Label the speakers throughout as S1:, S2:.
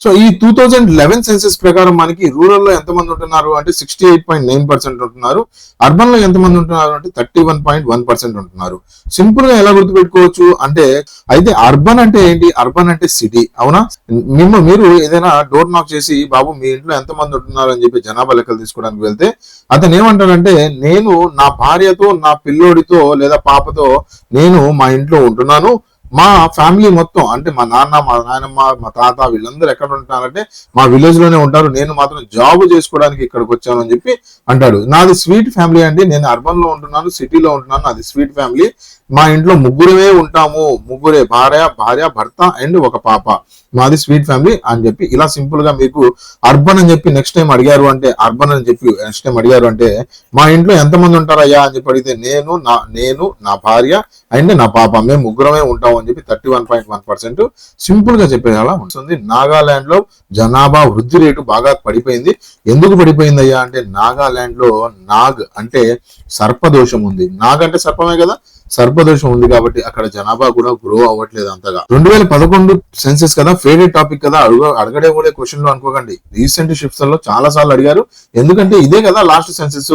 S1: So ఈ 2011 senses ప్రకారం మనకి రూరల్ లో ఎంతమంది ఉంటున్నారు అంటే 68.9% ఉంటున్నారు. అర్బన్ లో ఎంతమంది ఉంటున్నారు అంటే 31.1% ఉంటున్నారు. సింపుల్ గా ఎలా గుర్తుపెట్టుకోవచ్చు అంటే, అయితే అర్బన్ అంటే ఏంటి? అర్బన్ అంటే సిటీ, అవునా? మీరు ఏదైనా డోర్ నాక్ చేసి బాబు మీ ఇంట్లో ఎంతమంది ఉంటున్నారు అని చెప్పి జనాభా లెక్కలు తీసుకోవడానికి వెళ్తే అతను ఏమంటాడంటే, నేను నా భార్యతో నా పిల్లోడితో లేదా పాపతో నేను మా ఇంట్లో ఉంటున్నాను, మా ఫ్యామిలీ మొత్తం అంటే మా నాన్న మా నాయనమ్మ మా తాత వీళ్ళందరూ ఎక్కడ ఉంటారంటే మా విలేజ్ లోనే ఉంటారు, నేను మాత్రం జాబ్ చేసుకోవడానికి ఇక్కడికి వచ్చాను అని చెప్పి అంటాడు. నాది స్వీట్ ఫ్యామిలీ అండి, నేను అర్బన్ లో ఉంటున్నాను, సిటీలో ఉంటున్నాను, నాది స్వీట్ ఫ్యామిలీ, మా ఇంట్లో ముగ్గురమే ఉంటాము, ముగ్గురే, భార్య భర్త అండ్ ఒక పాప, మాది స్వీట్ ఫ్యామిలీ అని చెప్పి ఇలా సింపుల్ గా మీకు అర్బన్ అని చెప్పి నెక్స్ట్ టైం అడిగారు అంటే, అర్బన్ అని చెప్పి నెక్స్ట్ టైం అడిగారు అంటే మా ఇంట్లో ఎంతమంది ఉంటారయ్యా అని చెప్పి అడిగితే నేను నా భార్య అండ్ నా పాప మేము ముగ్గురమే ఉంటాం అని చెప్పి 31.1% సింపుల్ గా చెప్పేలా ఉంటుంది. నాగాలాండ్ లో జనాభా వృద్ధి రేటు బాగా పడిపోయింది. ఎందుకు పడిపోయింది అయ్యా అంటే, నాగాలాండ్ లో నాగ్ అంటే సర్పదోషం ఉంది. నాగ్ అంటే సర్పమే కదా, సర్పదోషం ఉంది కాబట్టి అక్కడ జనాభా కూడా గ్రో అవ్వట్లేదు అంతగా. 2011 సెన్సెస్ కదా, ఫేవరెట్ టాపిక్ కదా, అడగడే కూడా క్వశ్చన్ లో అనుకోకండి. రీసెంట్ షిఫ్ట్స్ లో చాలా సార్లు అడిగారు, ఎందుకంటే ఇదే కదా లాస్ట్ సెన్సెస్.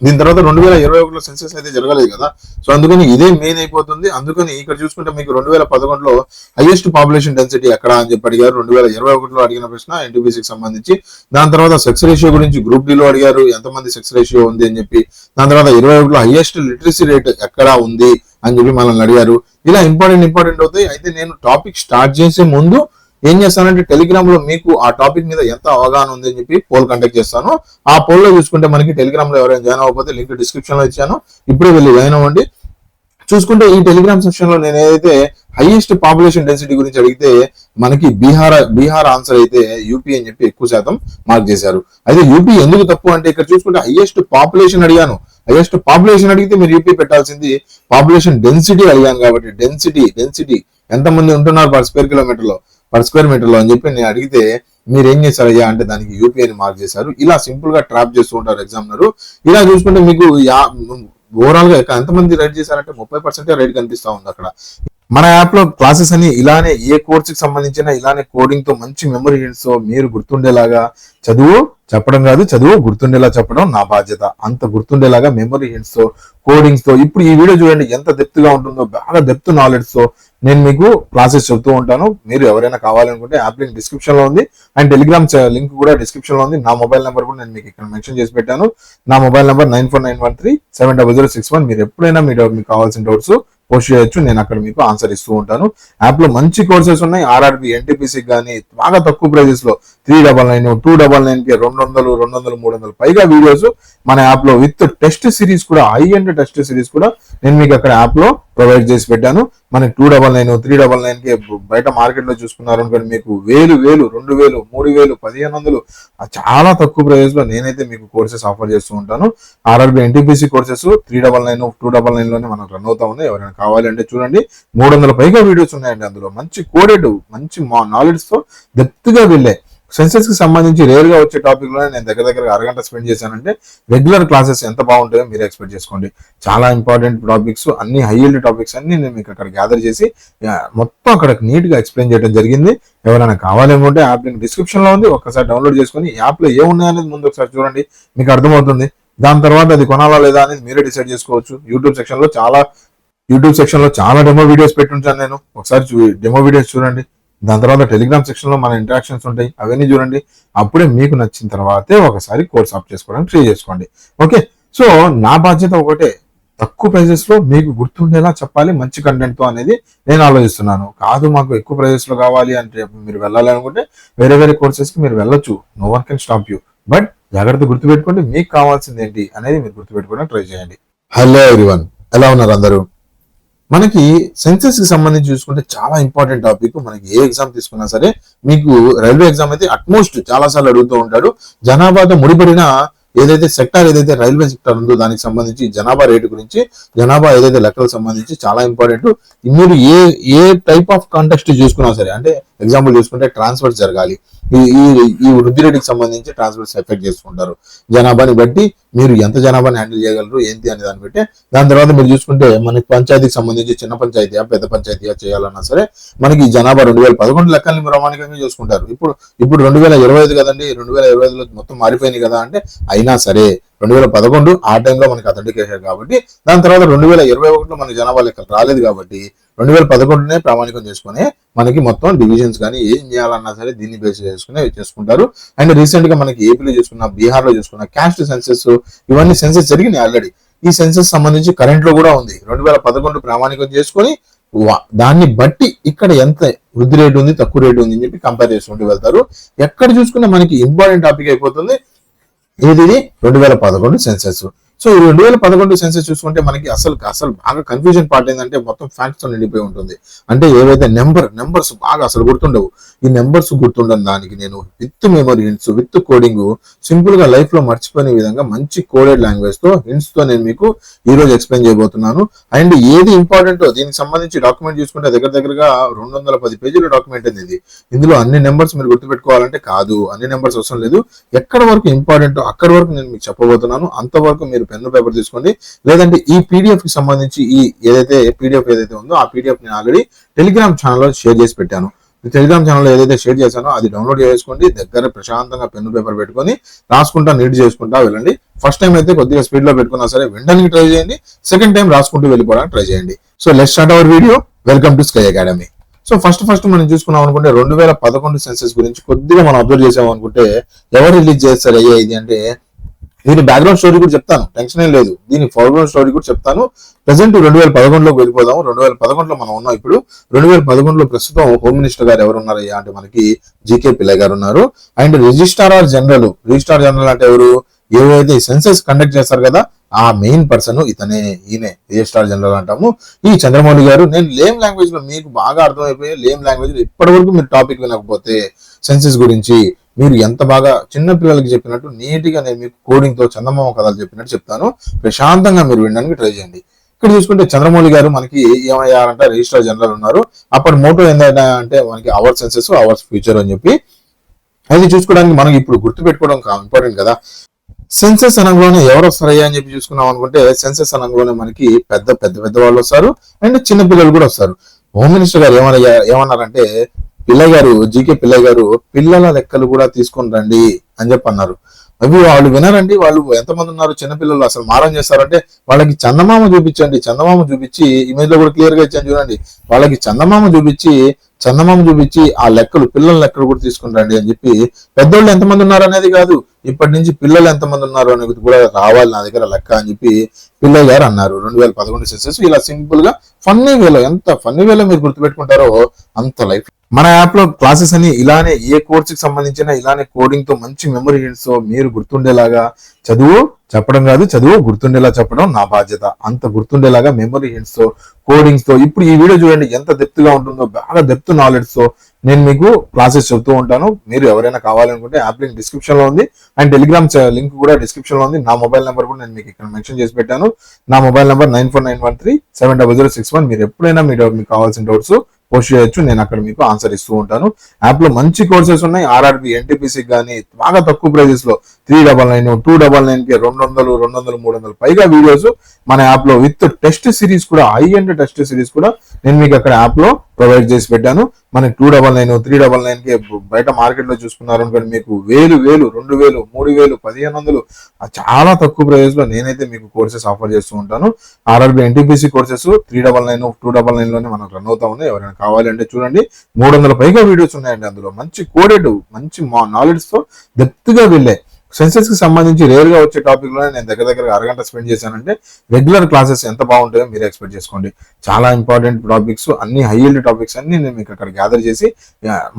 S1: దీని తర్వాత 2021లో సెన్సెస్ అయితే జరగలేదు కదా, సో అందుకని ఇదే మెయిన్ అయిపోతుంది. అందుకని ఇక్కడ చూసుకుంటే మీకు 2011లో హైయెస్ట్ పాపులేషన్ డెన్సిటీ ఎక్కడ అని చెప్పి అడిగారు. 2021లో అడిగిన ప్రశ్న ఎన్టీపీసీకి సంబంధించి. దాని తర్వాత సెక్స్ రేషియో గురించి గ్రూప్ డి లో అడిగారు, ఎంతమంది సెక్స్ రేషియో ఉంది అని చెప్పి. దాని తర్వాత 21లో హైయెస్ట్ లిటరసీ రేట్ ఎక్కడ ఉంది అని చెప్పి మనల్ని అడిగారు. ఇలా ఇంపార్టెంట్ అవుతాయి. అయితే నేను టాపిక్ స్టార్ట్ చేసే ముందు ఏం చేస్తానంటే, టెలిగ్రామ్ లో మీకు ఆ టాపిక్ మీద ఎంత అవగాహన ఉంది అని చెప్పి పోల్ కండక్ట్ చేస్తాను. ఆ పోల్ లో చూసుకుంటే మనకి టెలిగ్రామ్ లో ఎవరైనా జాయిన్ అవ్వకపోతే లింక్ డిస్క్రిప్షన్ లో ఇచ్చాను, ఇప్పుడే వెళ్ళి జాయిన్ అవ్వండి. చూసుకుంటే ఈ టెలిగ్రామ్ సెక్షన్ లో నేను ఏదైతే హైయెస్ట్ పాపులేషన్ డెన్సిటీ గురించి అడిగితే మనకి బీహార్ ఆన్సర్ అయితే యూపీ అని చెప్పి ఎక్కువ శాతం మార్క్ చేశారు. అయితే యూపీ ఎందుకు తప్పు అంటే, ఇక్కడ చూసుకుంటే హైయెస్ట్ పాపులేషన్ అడిగాను, హైయెస్ట్ పాపులేషన్ అడిగితే మీరు యూపీ పెట్టాల్సింది, పాపులేషన్ డెన్సిటీ అడిగాను కాబట్టి డెన్సిటీ ఎంతమంది ఉంటున్నారు పర్ స్క్వేర్ మీటర్ లో అని చెప్పి నేను అడిగితే మీరు ఏం చేశారయ్యా అంటే దానికి యూపీ అని మార్క్ చేశారు. ఇలా సింపుల్ గా ట్రాప్ చేస్తూ ఉంటారు ఎగ్జామినర్. ఇలా చూసుకుంటే మీకు ఓవరాల్ గా ఎంతమంది రైట్ చేశారంటే 30% రైట్ కనిపిస్తా ఉంది అక్కడ. మన యాప్ లో క్లాసెస్ అని ఇలానే ఏ కోర్స్ కి సంబంధించిన ఇలానే కోడింగ్ తో మంచి మెమరీ హింట్స్ తో మీరు గుర్తుండేలాగా చదువు చెప్పడం కాదు, చదువు గుర్తుండేలా చెప్పడం నా బాధ్యత. అంత గుర్తుండేలాగా మెమరీ హింట్స్ తో కోడింగ్స్ తో ఇప్పుడు ఈ వీడియో చూడండి ఎంత డెప్త్ గా ఉంటుందో, బాగా డెప్త్ నాలెడ్జ్ తో నేను మీకు క్లాసెస్ చెప్తూ ఉంటాను. మీరు ఎవరైనా కావాలనుకుంటే యాప్ లింక్ డిస్క్రిప్షన్ లో ఉంది అండ్ టెలిగ్రామ్ లింక్ కూడా డిస్క్రిప్షన్ లో ఉంది. నా మొబైల్ నెంబర్ కూడా నేను మీకు ఇక్కడ మెన్షన్ చేసి పెట్టాను. నా మొబైల్ నెంబర్ 9491370061. మీరు ఎప్పుడైనా మీకు కావాల్సిన డౌట్స్ పోస్ట్ చేయొచ్చు, నేను అక్కడ మీకు ఆన్సర్ ఇస్తూ ఉంటాను. యాప్ లో మంచి కోర్సెస్ ఉన్నాయి, ఆర్ఆర్బి ఎన్టీపీసీ కానీ బాగా తక్కువ ప్రైజెస్ లో 399 299 కి 200 300 పైగా వీడియోస్ మన యాప్ లో విత్ టెస్ట్ సిరీస్ కూడా, హై అండ్ టెస్ట్ సిరీస్ కూడా నేను మీకు అక్కడ యాప్ లో ప్రొవైడ్ చేసి పెట్టాను. మనకి 299 399 కి బయట మార్కెట్ లో చూసుకున్నారు అనుకోండి మీకు 1000 2000 3000 1500 చాలా తక్కువ ప్రైజెస్ లో నేనైతే మీకు కోర్సెస్ ఆఫర్ చేస్తూ ఉంటాను. ఆర్ఆర్బి ఎన్టీపీసీ కోర్సెస్ 399 299 లోనే మనకు రన్ అవుతా ఉంది. ఎవరైనా కావాలి అంటే చూడండి, 300 పైగా వీడియోస్ ఉన్నాయండి అందులో. మంచి కోడెడ్ మంచి నాలెడ్జ్ తో డెప్త్ గా వెళ్ళే సెన్సెస్ కి సంబంధించి రేర్ గా వచ్చే టాపిక్ లోనే నేను దగ్గర అరగంట స్పెండ్ చేశానంటే రెగ్యులర్ క్లాసెస్ ఎంత బాగుంటాయో మీరు ఎక్స్పెక్ట్ చేసుకోండి. చాలా ఇంపార్టెంట్ టాపిక్స్ అన్ని హై హీల్డ్ టాపిక్స్ అన్ని నేను మీకు అక్కడ గ్యాదర్ చేసి మొత్తం అక్కడ నీట్ గా ఎక్స్ప్లెయిన్ చేయడం జరిగింది. ఎవరైనా కావాలనుకుంటే యాప్ లింక్ డిస్క్రిప్షన్ లో ఉంది, ఒక్కసారి డౌన్లోడ్ చేసుకుని యాప్ లో ఏమున్నాయనేది ముందు ఒకసారి చూడండి, మీకు అర్థమవుతుంది. దాని తర్వాత అది కొనాలా లేదా అనేది మీరే డిసైడ్ చేసుకోవచ్చు. యూట్యూబ్ సెక్షన్ లో చాలా డెమో వీడియోస్ పెట్టుంటాను నేను, ఒకసారి డెమో వీడియోస్ చూడండి. దాని తర్వాత టెలిగ్రామ్ సెక్షన్ లో మన ఇంటరాక్షన్స్ ఉంటాయి, అవన్నీ చూడండి. అప్పుడే మీకు నచ్చిన తర్వాతే ఒకసారి కోర్స్ ఆఫ్ చేసుకోవడానికి ట్రై చేసుకోండి. ఓకే, సో నా బాధ్యత ఒకటే, తక్కువ ప్రైజెస్ లో మీకు గుర్తుండేలా చెప్పాలి మంచి కంటెంట్ తో అనేది నేను ఆలోచిస్తున్నాను. కాదు మాకు ఎక్కువ ప్రైజెస్ లో కావాలి అంటే మీరు వెళ్ళాలి అనుకుంటే వేరే కోర్సెస్ కి మీరు వెళ్ళొచ్చు, no one can stop you. But జాగ్రత్త గుర్తుపెట్టుకోండి, మీకు కావాల్సింది ఏంటి అనేది మీరు గుర్తుపెట్టుకోవడానికి ట్రై చేయండి. హలో ఎవ్రీవన్, ఎలా ఉన్నారు అందరూ? మనకి సెన్సెస్ కి సంబంధించి చూసుకుంటే చాలా ఇంపార్టెంట్ టాపిక్. మనకి ఏ ఎగ్జామ్ తీసుకున్నా సరే, మీకు రైల్వే ఎగ్జామ్ అయితే అట్మోస్ట్ చాలా సార్లు అడుగుతూ ఉంటాడు. జనాభాతో ముడిపడిన ఏదైతే సెక్టార్ ఏదైతే రైల్వే సెక్టార్ ఉందో దానికి సంబంధించి జనాభా రేటు గురించి, జనాభా ఏదైతే లెక్కలకు సంబంధించి చాలా ఇంపార్టెంట్. మీరు ఏ టైప్ ఆఫ్ కాంటెక్స్ట్ చూసుకున్నా సరే, అంటే ఎగ్జాంపుల్ చూసుకుంటే ట్రాన్స్ఫర్స్ జరగాలి, ఈ ఈ ఈ వృద్ధి రేటుకి సంబంధించి ట్రాన్స్ఫర్స్ ఎఫెక్ట్ చేసుకుంటారు. జనాభాని బట్టి మీరు ఎంత జనాభాని హ్యాండిల్ చేయగలరు ఏంటి అనే దాన్ని బట్టి. దాని తర్వాత మీరు చూసుకుంటే మనకి పంచాయతీకి సంబంధించి చిన్న పంచాయతీయా పెద్ద పంచాయతీయా చేయాలన్నా సరే మనకి జనాభా 2011 లెక్కల్ని ప్రామాణికంగా చూసుకుంటారు. ఇప్పుడు 2025 కదండి, 2025లో మొత్తం మారిపోయింది కదా అంటే, అయినా సరే 2011 ఆ టైంలో మనకి అథెంటికేషన్ కాబట్టి, దాని తర్వాత 2021లో మనకి జనాభా లెక్కలు రాలేదు కాబట్టి 2011నే ప్రామాణికం చేసుకుని మనకి మొత్తం డివిజన్స్ కానీ ఏం చేయాలన్నా సరే దీన్ని బేస్ చేసుకుని చేసుకుంటారు. అండ్ రీసెంట్ గా మనకి ఏపీలో చూసుకున్న, బీహార్ లో చూసుకున్న క్యాస్ట్ సెన్సెస్, ఇవన్నీ సెన్సెస్ జరిగినాయి ఆల్రెడీ. ఈ సెన్సెస్ సంబంధించి కరెంట్ లో కూడా ఉంది. 2011 ప్రామాణికం చేసుకొని దాన్ని బట్టి ఇక్కడ ఎంత వృద్ధి రేటు ఉంది తక్కువ రేటు ఉంది అని చెప్పి కంపేర్ చేసుకుంటూ వెళ్తారు. ఎక్కడ చూసుకున్నా మనకి ఇంపార్టెంట్ టాపిక్ అయిపోతుంది ఇది 2011 సెన్సెస్. సో ఈ 2011 సెన్సెస్ చూసుకుంటే మనకి అసలు బాగా కన్ఫ్యూజన్ పార్ట్ ఏంటంటే మొత్తం ఫ్యాక్ట్స్ తో నిండిపోయి ఉంటుంది. అంటే ఏవైతే నెంబర్స్ బాగా అసలు గుర్తుండవు. ఈ నెంబర్స్ గుర్తుండని దానికి నేను with memory hints with coding simple గా లైఫ్ లో మర్చిపోయిన విధంగా మంచి కోడెడ్ లాంగ్వేజ్ తో హింట్స్ తో నేను మీకు ఈ రోజు ఎక్స్ప్లెయిన్ చేయబోతున్నాను. అండ్ ఏది ఇంపార్టెంట్ దీనికి సంబంధించి డాక్యుమెంట్ చూసుకుంటే దగ్గరగా 210 పేజీల డాక్యుమెంట్ ఇది. ఇందులో అన్ని నెంబర్స్ మీరు గుర్తుపెట్టుకోవాలంటే కాదు, అన్ని నెంబర్స్ అవసరం లేదు. ఎక్కడ వరకు ఇంపార్టెంట్ అక్కడి వరకు నేను మీకు చెప్పబోతున్నాను. అంతవరకు మీరు పెన్ను పేపర్ తీసుకోండి. లేదంటే ఈ పీడిఎఫ్ కి సంబంధించి పీడిఎఫ్ ఏదైతే ఉందో ఆ పీడిఎఫ్ నేను ఆల్రెడీ టెలిగ్రామ్ ఛానల్లో షేర్ చేసి పెట్టాను. టెలిగ్రామ్ ఛానల్లో ఏదైతే షేర్ చేశానో అది డౌన్లోడ్ చేసుకోండి. దగ్గర ప్రశాంతంగా పెన్ను పేపర్ పెట్టుకొని రాసుకుంటా నీట్ చేసుకుంటా వెళ్ళండి. ఫస్ట్ టైం అయితే కొద్దిగా స్పీడ్ లో పెట్టుకున్నా సరే వినడానికి ట్రై చేయండి. సెకండ్ టైం రాసుకుంటూ వెళ్ళిపోవడానికి ట్రై చేయండి. So let's start our video. Welcome to sky academy. So first మనం చూసుకున్నాం అనుకుంటే 2011 సెన్సెస్ గురించి కొద్దిగా మనం అబ్జర్వ్ చేసాం అనుకుంటే ఎవరు రిలీజ్ చేస్తారు ఇది అంటే, దీని బ్యాక్గ్రౌండ్ స్టోరీ కూడా చెప్తాను, టెన్షన్ ఏం లేదు. దీని ఫార్గ్రౌండ్ స్టోరీ కూడా చెప్తాను. ప్రెసెంట్ 2011లోకి వెళ్ళిపోదాం. 2011లో మనం ఉన్నాం. ఇప్పుడు 2011లో ప్రస్తుతం హోమ్ మినిస్టర్ గారు ఎవరు ఉన్నారయ్యా అంటే మనకి జీకే పిల్లయ్య గారు ఉన్నారు. అండ్ రిజిస్ట్రార్ జనరల్ అంటే ఎవరు, ఏవైతే సెన్సెస్ కండక్ట్ చేస్తారు కదా ఆ మెయిన్ పర్సన్ ఈయనే రిజిస్ట్రార్ జనరల్ అంటాము. ఈ చంద్రమౌళి గారు. నేను లేమ్ లాంగ్వేజ్ లో మీకు బాగా అర్థమైపోయి లేమ్ లాంగ్వేజ్ లో ఇప్పటి వరకు మీరు టాపిక్ వినకపోతే సెన్సెస్ గురించి మీరు ఎంత బాగా చిన్న పిల్లలకి చెప్పినట్టు నీట్ గా నేను మీకు కోడింగ్ తో చందమామ కథలు చెప్పినట్టు చెప్తాను. ప్రశాంతంగా మీరు వినడానికి ట్రై చేయండి. ఇక్కడ చూసుకుంటే చంద్రమౌళి గారు మనకి ఏమయ్యారంటే రిజిస్ట్రార్ జనరల్ ఉన్నారు. అప్పటి మోటో ఏంటంటే మనకి అవర్ సెన్సెస్ అవర్స్ ఫ్యూచర్ అని చెప్పి అది చూసుకోవడానికి మనకి ఇప్పుడు గుర్తుపెట్టుకోవడం ఇంపార్టెంట్ కదా. సెన్సెస్ అనగానే ఎవరు వస్తారయ్యా అని చెప్పి చూసుకున్నాం అనుకుంటే సెన్సెస్ అనగానే మనకి పెద్ద వాళ్ళు వస్తారు అండ్ చిన్న పిల్లలు కూడా వస్తారు. హోమ్ మినిస్టర్ గారు ఏమన్నారంటే జీకే పిల్లయ్య గారు పిల్లల లెక్కలు కూడా తీసుకొని రండి అని చెప్పి అన్నారు. అవి వాళ్ళు వినరండి. వాళ్ళు ఎంతమంది ఉన్నారు చిన్నపిల్లలు అసలు మారం చేస్తారంటే వాళ్ళకి చందమామ చూపించండి. చందమామ చూపించి ఇమేజ్ లో కూడా క్లియర్ గా ఇచ్చాను చూడండి. వాళ్ళకి చందమామ చూపించి ఆ లెక్కలు పిల్లల లెక్కలు కూడా తీసుకుని రండి అని చెప్పి, పెద్దోళ్ళు ఎంతమంది ఉన్నారు అనేది కాదు, ఇప్పటి నుంచి పిల్లలు ఎంతమంది ఉన్నారు అనేది కూడా రావాలి నా దగ్గర లెక్క అని చెప్పి పిల్లయ్య గారు అన్నారు. 2011 సెన్సెస్ ఇలా సింపుల్ గా ఫన్నీ వేలో, ఎంత ఫన్నీ వేలో మీరు గుర్తుపెట్టుకుంటారో అంత లైఫ్. మన యాప్ లో క్లాసెస్ అని ఇలానే ఏ కోర్స్ కి సంబంధించిన ఇలానే కోడింగ్ తో మంచి మెమరీ హింట్స్ తో మీరు గుర్తుండేలాగా చదువు గుర్తుండేలా చెప్పడం నా బాధ్యత. అంత గుర్తుండేలాగా మెమరీ హింట్స్ తో కోడింగ్స్ తో ఇప్పుడు ఈ వీడియో చూడండి ఎంత డెప్త్ గా ఉంటుందో. బాగా డెప్త్ నాలెడ్జ్ తో నేను మీకు క్లాసెస్ చెప్తూ ఉంటాను. మీరు ఎవరైనా కావాలనుకుంటే యాప్ లింక్ డిస్క్రిప్షన్ లో ఉంది అండ్ టెలిగ్రామ్ లింక్ కూడా డిస్క్రిప్షన్ లో ఉంది. నా మొబైల్ నెంబర్ కూడా నేను మీకు ఇక్కడ మెన్షన్ చేసి పెట్టాను. నా మొబైల్ నెంబర్ 9491370061. మీరు ఎప్పుడైనా మీకు కావాల్సిన డౌట్స్ పోస్ట్ చేయొచ్చు, నేను అక్కడ మీకు ఆన్సర్ ఇస్తూ ఉంటాను. యాప్ లో మంచి కోర్సెస్ ఉన్నాయి. ఆర్ఆర్బి ఎన్టీపీసీ కానీ బాగా తక్కువ ప్రైజెస్ లో 399 299 కి 200 300 పైగా వీడియోస్ మన యాప్ లో విత్ టెస్ట్ సిరీస్ కూడా, హై అండ్ టెస్ట్ సిరీస్ కూడా నేను మీకు అక్కడ యాప్ లో ప్రొవైడ్ చేసి పెట్టాను. మనకి 299 399 కి బయట మార్కెట్ లో చూసుకున్నారు అనుకోండి మీకు 1000 2000 3000 1500 చాలా తక్కువ ప్రైజెస్ లో నేనైతే మీకు కోర్సెస్ ఆఫర్ చేస్తూ ఉంటాను. ఆర్ఆర్బి ఎన్టీపీసీ కోర్సెస్ 399 299 లోనే మనకు రన్ అవుతా ఉన్నాయి. ఎవరైనా కావాలి అంటే చూడండి 300 పైగా వీడియోస్ ఉన్నాయండి. అందులో మంచి కోడెడ్ మంచి నాలెడ్జ్ తో డెప్త్ గా వెళ్ళాయి. సెన్సెస్ కి సంబంధించి రేర్ గా వచ్చే టాపిక్ లోనే నేను దగ్గర అరగంట స్పెండ్ చేశానంటే రెగ్యులర్ క్లాసెస్ ఎంత బాగుంటాయో మీరు ఎక్స్పెక్ట్ చేసుకోండి. చాలా ఇంపార్టెంట్ టాపిక్స్ అన్ని హై యీల్డ్ టాపిక్స్ అన్ని నేను మీకు అక్కడ గ్యాదర్ చేసి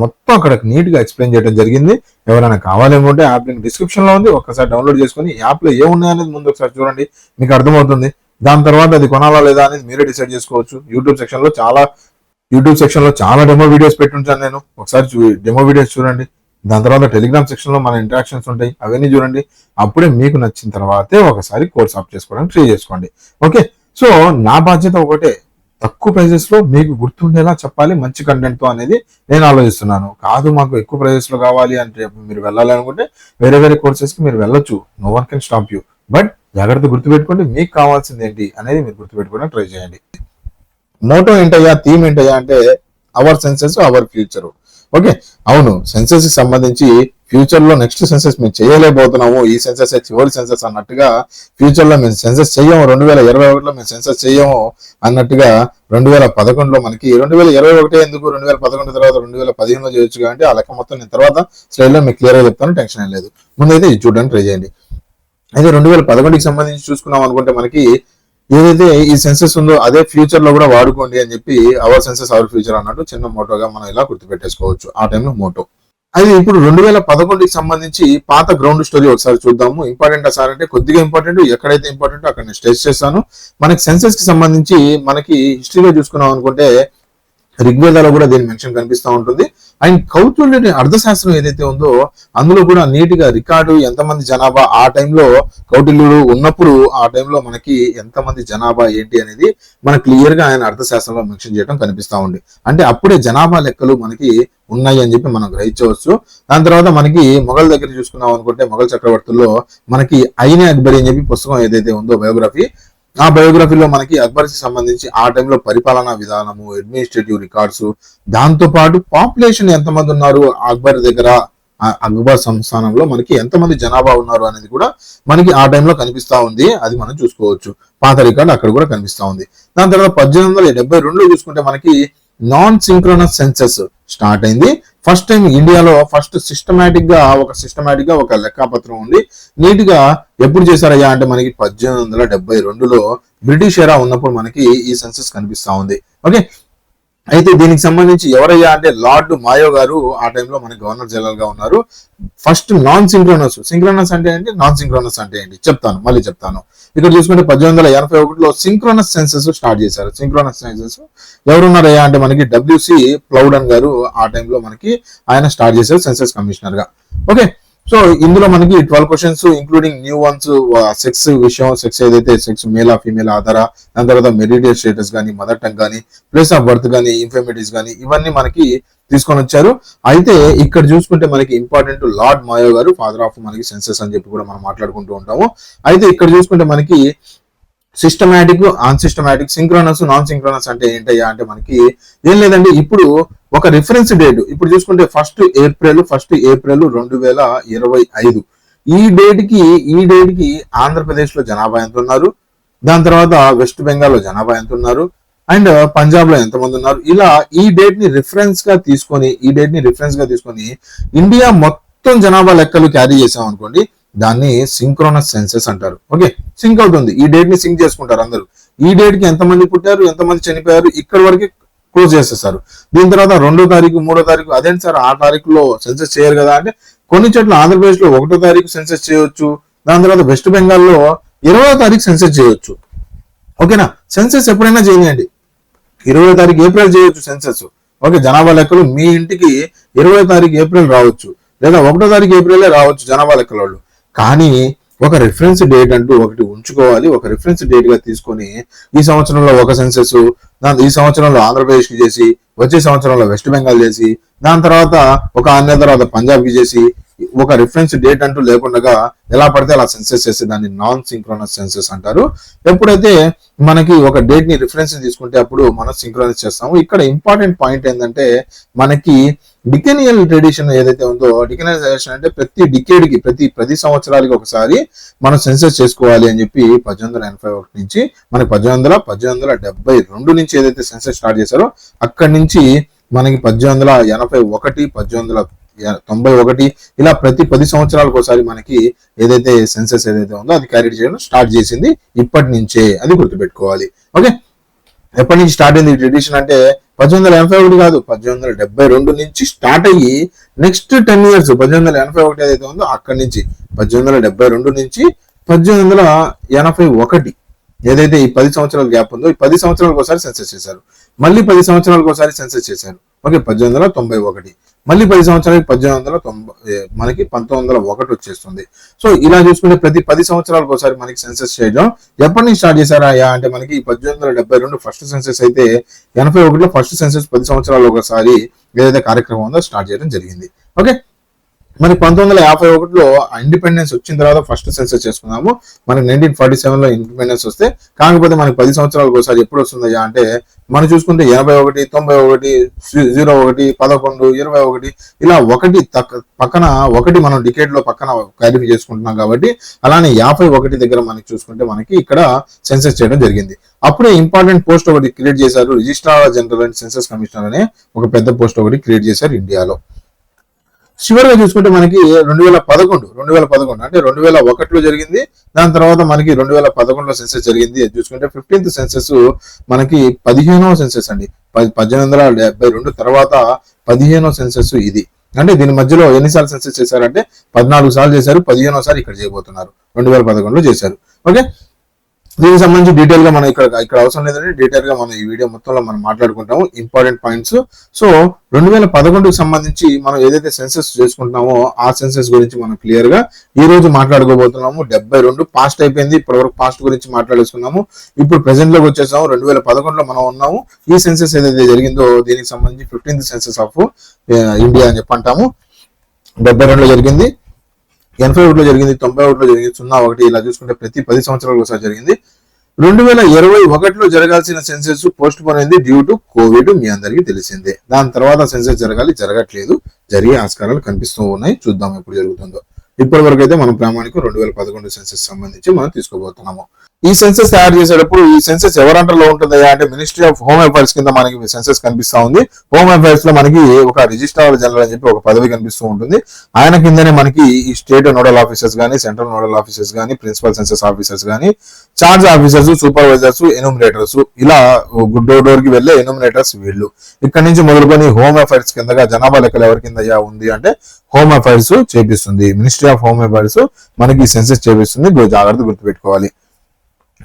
S1: మొత్తం అక్కడ నీట్ గా ఎక్స్ప్లెయిన్ చేయడం జరిగింది. ఎవరైనా కావాలనుకుంటే యాప్ లింక్ డిస్క్రిప్షన్ లో ఉంది. ఒక్కసారి డౌన్లోడ్ చేసుకుని యాప్ లో ఏమున్నాయనేది ముందు ఒకసారి చూడండి, మీకు అర్థమవుతుంది. దాని తర్వాత అది కొనాలా లేదా అనేది మీరే డిసైడ్ చేసుకోవచ్చు. యూట్యూబ్ సెక్షన్ లో చాలా డెమో వీడియోస్ పెట్టుంటాను నేను. ఒకసారి డెమో వీడియోస్ చూడండి. దాని తర్వాత టెలిగ్రామ్ సెక్షన్ లో మన ఇంటరాక్షన్స్ ఉంటాయి, అవన్నీ చూడండి. అప్పుడే మీకు నచ్చిన తర్వాతే ఒకసారి కోర్స్ ఆఫ్ చేసుకోవడానికి ట్రై చేసుకోండి. ఓకే, సో నా బాధ్యత ఒకటే, తక్కువ ప్రైజెస్ లో మీకు గుర్తుండేలా చెప్పాలి మంచి కంటెంట్ తో అనేది నేను ఆలోచిస్తున్నాను. కాదు మాకు ఎక్కువ ప్రైజెస్ లో కావాలి అంటే మీరు వెళ్ళాలి అనుకుంటే వేరే వేరే కోర్సెస్ కి మీరు వెళ్ళొచ్చు. No one can stop you. But జాగ్రత్త గుర్తుపెట్టుకోండి, మీకు కావాల్సింది ఏంటి అనేది మీరు గుర్తుపెట్టుకోవడానికి ట్రై చేయండి. మోటో ఏంటయ్యా, థీమ్ ఏంటయ్యా అంటే our census our future. Okay, అవును, సెన్సెస్ కి సంబంధించి ఫ్యూచర్ లో నెక్స్ట్ సెన్సెస్ మేము చేయలేకపోతున్నాము, ఈ సెన్సెస్ చివరి సెన్సెస్ అన్నట్టుగా ఫ్యూచర్ లో మేము సెన్సెస్ చెయ్యము, 2021లో మేము సెన్సెస్ చెయ్యము అన్నట్టుగా 2011లో మనకి 2021 ఎందుకు 2011 తర్వాత 2015లో చేయొచ్చు కాబట్టి ఆ లెక్క మొత్తం నేను తర్వాత స్లైడ్ లో మీకు క్లియర్ గా చెప్తాను, టెన్షన్ ఏం లేదు. ముందైతే ఇది చూడడానికి ట్రై చేయండి. అయితే 2011కి సంబంధించి చూసుకున్నాం అనుకుంటే మనకి ఏదైతే ఈ సెన్సెస్ ఉందో అదే ఫ్యూచర్ లో కూడా వాడుకోండి అని చెప్పి అవర్ సెన్సెస్ అవర్ ఫ్యూచర్ అన్నట్టు చిన్న మోటోగా మనం ఇలా గుర్తుపెట్టేసుకోవచ్చు ఆ టైంలో మోటో. అయితే ఇప్పుడు 2011కి సంబంధించి పాత గ్రౌండ్ స్టోరీ ఒకసారి చూద్దాము. ఇంపార్టెంట్ సార్ అంటే కొద్దిగా ఇంపార్టెంట్, ఎక్కడైతే ఇంపార్టెంట్ అక్కడ నేను స్ట్రెస్ చేస్తాను. మనకి సెన్సెస్ కి సంబంధించి మనకి హిస్టరీలో చూసుకున్నాం అనుకుంటే ఋగ్వేదాలో కూడా దీని మెన్షన్ కనిపిస్తూ ఉంటుంది. అండ్ కౌటిల్యుని అర్థశాస్త్రం ఏదైతే ఉందో అందులో కూడా నీట్ గా రికార్డు ఎంతమంది జనాభా ఆ టైంలో కౌటిల్యుడు ఉన్నప్పుడు ఆ టైంలో మనకి ఎంతమంది జనాభా ఏంటి అనేది మనకి క్లియర్ గా ఆయన అర్థశాస్త్రంలో మెన్షన్ చేయడం కనిపిస్తా ఉంది. అంటే అప్పుడే జనాభా లెక్కలు మనకి ఉన్నాయి అని చెప్పి మనం గ్రహించవచ్చు. దాని తర్వాత మనకి మొఘల్ దగ్గర చూసుకున్నాం అనుకుంటే మొఘల్ చక్రవర్తుల్లో మనకి ఐనే అక్బరి అని చెప్పి పుస్తకం ఏదైతే ఉందో బయోగ్రఫీ, ఆ బయోగ్రఫీలో మనకి అక్బర్ కి సంబంధించి ఆ టైంలో పరిపాలనా విధానము, అడ్మినిస్ట్రేటివ్ రికార్డ్స్, దాంతో పాటు పాపులేషన్ ఎంతమంది ఉన్నారు అక్బర్ దగ్గర, అక్బర్ సంస్థానంలో మనకి ఎంతమంది జనాభా ఉన్నారు అనేది కూడా మనకి ఆ టైంలో కనిపిస్తా ఉంది. అది మనం చూసుకోవచ్చు, పాత రికార్డు అక్కడ కూడా కనిపిస్తా ఉంది. దాని తర్వాత 1872లో చూసుకుంటే మనకి నాన్ సింక్రోనస్ సెన్సెస్ స్టార్ట్ అయింది. ఫస్ట్ టైం ఇండియాలో ఫస్ట్ సిస్టమేటిక్ గా ఒక లెక్కాపత్రం ఉంది. నీట్ గా ఎప్పుడు చేశారయ్యా అంటే మనకి 1872లో బ్రిటిష్ ఎరా ఉన్నప్పుడు మనకి ఈ సెన్సెస్ కనిపిస్తా ఉంది. ఓకే, అయితే దీనికి సంబంధించి ఎవరయ్యా అంటే లార్డ్ మాయో గారు ఆ టైంలో మనకి గవర్నర్ జనరల్ గా ఉన్నారు. ఫస్ట్ నాన్ సింక్రోనస్, సింక్రోనస్ అంటే ఏంటి, నాన్ సింక్రోనస్ అంటే ఏంటి మళ్ళీ చెప్తాను. ఇక్కడ చూసుకుంటే 1881లో సింక్రోనస్ సెన్సెస్ స్టార్ట్ చేశారు. సింక్రోనస్ సెన్సెస్ ఎవరున్నారయ్యా అంటే మనకి డబ్ల్యూసి ప్లౌడన్ గారు ఆ టైంలో మనకి ఆయన స్టార్ట్ చేశారు సెన్సెస్ కమిషనర్ గా. ఓకే, సో ఇందులో మనకి 12 questions including new once, sex విషయం, సెక్స్ ఏదైతే సెక్స్ మేలా ఫీమేల్ ఆధార, దాని తర్వాత మెరిటల్ స్టేటస్ కానీ, మదర్ టంగ్ కానీ, ప్లేస్ ఆఫ్ బర్త్ కానీ, ఇన్ఫర్మిటీస్ కానీ, ఇవన్నీ మనకి తీసుకొని వచ్చారు. అయితే ఇక్కడ చూసుకుంటే మనకి ఇంపార్టెంట్ లార్డ్ మాయో గారు ఫాదర్ ఆఫ్ మనకి సెన్సెస్ అని చెప్పి కూడా మనం మాట్లాడుకుంటూ ఉంటాము. అయితే ఇక్కడ చూసుకుంటే మనకి సిస్టమాటిక్, అన్సిస్టమాటిక్, సింక్రోనస్, నాన్ సింక్రోనస్ అంటే ఏంటయ్యా అంటే మనకి ఏం లేదండి. ఇప్పుడు ఒక రిఫరెన్స్ డేట్ ఇప్పుడు చూసుకుంటే 1 ఏప్రిల్ 2025 ఈ డేట్ కి ఆంధ్రప్రదేశ్ లో జనాభా ఎంత ఉన్నారు, దాని తర్వాత వెస్ట్ బెంగాల్ లో జనాభా ఎంత ఉన్నారు, అండ్ పంజాబ్ లో ఎంతమంది ఉన్నారు, ఇలా ఈ డేట్ ని రిఫరెన్స్ గా తీసుకొని ఇండియా మొత్తం జనాభా లెక్కలు క్యారీ చేసాం అనుకోండి, దాన్ని సింక్రోనస్ సెన్సెస్ అంటారు. ఓకే, సింక్ అవుతుంది, ఈ డేట్ ని సింక్ చేసుకుంటారు అందరూ. ఈ డేట్ కి ఎంతమంది పుట్టారు, ఎంతమంది చనిపోయారు, ఇక్కడ వరకు క్లోజ్ చేసేస్తారు. దీని తర్వాత 2వ తారీఖు 3వ తారీఖు, అదేంటి సార్ ఆ తారీఖులో సెన్సెస్ చేయరు కదా అంటే కొన్ని చోట్ల ఆంధ్రప్రదేశ్ లో 1వ తారీఖు సెన్సెస్ చేయొచ్చు, దాని తర్వాత వెస్ట్ బెంగాల్లో 20వ తారీఖు సెన్సెస్ చేయొచ్చు. ఓకేనా, సెన్సెస్ ఎప్పుడైనా చేయనియండి, 20వ తారీఖు ఏప్రిల్ చేయొచ్చు సెన్సెస్. ఓకే, జనాభా లెక్కలు మీ ఇంటికి 20వ తారీఖు ఏప్రిల్ రావచ్చు, లేదా 1వ తారీఖు ఏప్రిలే రావచ్చు జనాభా లెక్కల వాళ్ళు. కానీ ఒక రిఫరెన్స్ డేట్ అంటూ ఒకటి ఉంచుకోవాలి. ఒక రిఫరెన్స్ డేట్ గా తీసుకొని ఈ సంవత్సరంలో ఒక సెన్సెస్, ఈ సంవత్సరంలో ఆంధ్రప్రదేశ్ కి చేసి, వచ్చే సంవత్సరంలో వెస్ట్ బెంగాల్ చేసి, దాని తర్వాత ఒక 6 నెలల తర్వాత పంజాబ్ కి చేసి, ఒక రిఫరెన్స్ డేట్ అంటూ లేకుండా ఎలా పడితే అలా సెన్సెస్ చేసి దాన్ని నాన్ సింక్రోనస్ సెన్సెస్ అంటారు. ఎప్పుడైతే మనకి ఒక డేట్ ని రిఫరెన్స్ తీసుకుంటే అప్పుడు మనం సింక్రోనైజ్ చేస్తాము. ఇక్కడ ఇంపార్టెంట్ పాయింట్ ఏంటంటే మనకి డికెనియల్ ట్రెడిషన్ ఏదైతే ఉందో, డికెనైజేషన్ అంటే ప్రతి డికేడ్ కి, ప్రతి 10 సంవత్సరాలకి ఒకసారి మనం సెన్సెస్ చేసుకోవాలి అని చెప్పి 1881 నుంచి మనకి 1872 నుంచి ఏదైతే సెన్సెస్ స్టార్ట్ చేశారో అక్కడి నుంచి మనకి 1881, 1891 ఇలా ప్రతి 10 సంవత్సరాలకు ఒకసారి మనకి ఏదైతే సెన్సెస్ ఏదైతే ఉందో అది క్యారీ చేయడం స్టార్ట్ చేసింది ఇప్పటి నుంచే, అది గుర్తుపెట్టుకోవాలి. ఓకే, ఎప్పటి నుంచి స్టార్ట్ అయింది ట్రెడిషన్ అంటే 1881 కాదు, 1872 నుంచి స్టార్ట్ అయ్యి నెక్స్ట్ 10 years 1881 ఏదైతే ఉందో అక్కడి నుంచి 1872 నుంచి 1881 ఏదైతే ఈ 10 సంవత్సరాల గ్యాప్ ఉందో ఈ 10 సంవత్సరాలకు ఒకసారి సెన్సస్ చేశారు, మళ్ళీ 10 సంవత్సరాలకు ఒకసారి సెన్సస్ చేశారు. ఓకే, 1891, మళ్ళీ 10 సంవత్సరాలకి 1890, మనకి 1901 వచ్చేస్తుంది. సో ఇలా చూసుకుంటే ప్రతి 10 సంవత్సరాలకు ఒకసారి మనకి సెన్సస్ చేయడం ఎప్పటి నుంచి స్టార్ట్ చేశారా అంటే మనకి 1872 ఫస్ట్ సెన్సస్ అయితే 81లో ఫస్ట్ సెన్సస్ 10 సంవత్సరాలు ఒకసారి ఏదైతే కార్యక్రమం ఉందో స్టార్ట్ చేయడం జరిగింది. ఓకే, మరి 1951లో ఇండిపెండెన్స్ వచ్చిన తర్వాత ఫస్ట్ సెన్సస్ చేసుకున్నాము. మనకి 1947లో ఇండిపెండెన్స్ వస్తే, కాకపోతే మనకి 10 సంవత్సరాలకు ఒకసారి ఎప్పుడు వస్తుందయ్యా అంటే మనం చూసుకుంటే 81, 91, 01, 11, 21 ఇలా పక్కన ఒకటి మనం డికేడ్ లో పక్కన క్లారిఫై చేసుకుంటున్నాం కాబట్టి, అలానే 51 దగ్గర మనకి చూసుకుంటే మనకి ఇక్కడ సెన్సస్ చేయడం జరిగింది. అప్పుడే ఇంపార్టెంట్ పోస్ట్ ఒకటి క్రియేట్ చేశారు, registrar general and census commissioner అనే ఒక పెద్ద పోస్ట్ ఒకటి క్రియేట్ చేశారు ఇండియాలో. చివరిగా చూసుకుంటే మనకి 2011 అంటే 2001లో జరిగింది. దాని తర్వాత మనకి 2011లో సెన్సస్ జరిగింది. చూసుకుంటే 15th సెన్సస్ మనకి 15వ సెన్సస్ అండి. 1872 తర్వాత 15వ సెన్సస్ ఇది. అంటే దీని మధ్యలో ఎన్నిసార్లు సెన్సస్ చేశారంటే 14 సార్లు చేశారు. 15వ సారి ఇక్కడ చేయబోతున్నారు, 2011లో చేశారు. ఓకే, దీనికి సంబంధించి డీటెయిల్ గా మనం ఇక్కడ అవసరం లేదంటే డీటెయిల్ గా మనం ఈ వీడియో మొత్తంలో మనం మాట్లాడుకుంటాము ఇంపార్టెంట్ పాయింట్స్. సో 2011కి సంబంధించి మనం ఏదైతే సెన్సస్ చేసుకుంటున్నామో ఆ సెన్సస్ గురించి మనం క్లియర్ గా ఈ రోజు మాట్లాడుకోబోతున్నాము. 72 పాస్ట్ అయిపోయింది, ఇప్పటివరకు పాస్ట్ గురించి మాట్లాడేసుకున్నాము. ఇప్పుడు ప్రెసెంట్ లోకి వచ్చేసాము, 2011లో మనం ఉన్నాము. ఈ సెన్సస్ ఏదైతే జరిగిందో దీనికి సంబంధించి 15th సెన్సస్ ఆఫ్ ఇండియా అని చెప్పి అంటాము. 72లో జరిగింది, 81లో జరిగింది, 91లో జరిగింది, 01 ఇలా చూసుకుంటే ప్రతి 10 సంవత్సరాలకు ఒకసారి జరిగింది. 2021లో జరగాల్సిన సెన్సెస్ పోస్ట్ పోన్ అయింది డ్యూ టు కోవిడ్, మీ అందరికీ తెలిసిందే. దాని తర్వాత సెన్సెస్ జరగట్లేదు, జరిగే ఆస్కారాలు కనిపిస్తూ ఉన్నాయి. చూద్దాం ఎప్పుడు జరుగుతుందో. ఇప్పటి వరకు అయితే మనం ప్రామాణికం 2011 సెన్సెస్ సంబంధించి మనం తీసుకోబోతున్నాము. ఈ సెన్సెస్ తయారు చేసేటప్పుడు ఈ సెన్సెస్ ఎవరంటలో ఉంటుందా అంటే మినిస్ట్రీ ఆఫ్ హోమ్ అఫైర్స్ కింద మనకి సెన్సెస్ కనిపిస్తా ఉంది. హోమ్ అఫైర్స్ లో మనకి ఒక రిజిస్ట్రార్ జనరల్ అని చెప్పి ఒక పదవి కనిపిస్తూ ఉంటుంది. ఆయన కిందనే మనకి ఈ స్టేట్ నోడల్ ఆఫీసర్స్ కానీ, సెంట్రల్ నోడల్ ఆఫీసర్స్ కానీ, ప్రిన్సిపల్ సెన్సస్ ఆఫీసర్స్ కానీ, చార్జ్ ఆఫీసర్స్, సూపర్వైజర్స్, ఎన్యూమరేటర్స్ ఇలా డోర్ కి వెళ్ళే ఎన్యూమరేటర్స్ వీళ్ళు. ఇక్కడ నుంచి మొదలుకొని హోమ్ అఫైర్స్ కిందగా జనాభా లెక్కలు ఎవరి కింద ఉంది అంటే హోమ్ అఫైర్స్ చేపిస్తుంది. మినిస్ట్రీ ఆఫ్ హోమ్ అఫైర్స్ మనకి సెన్సెస్ చేపిస్తుంది, జాగ్రత్త గుర్తుపెట్టుకోవాలి.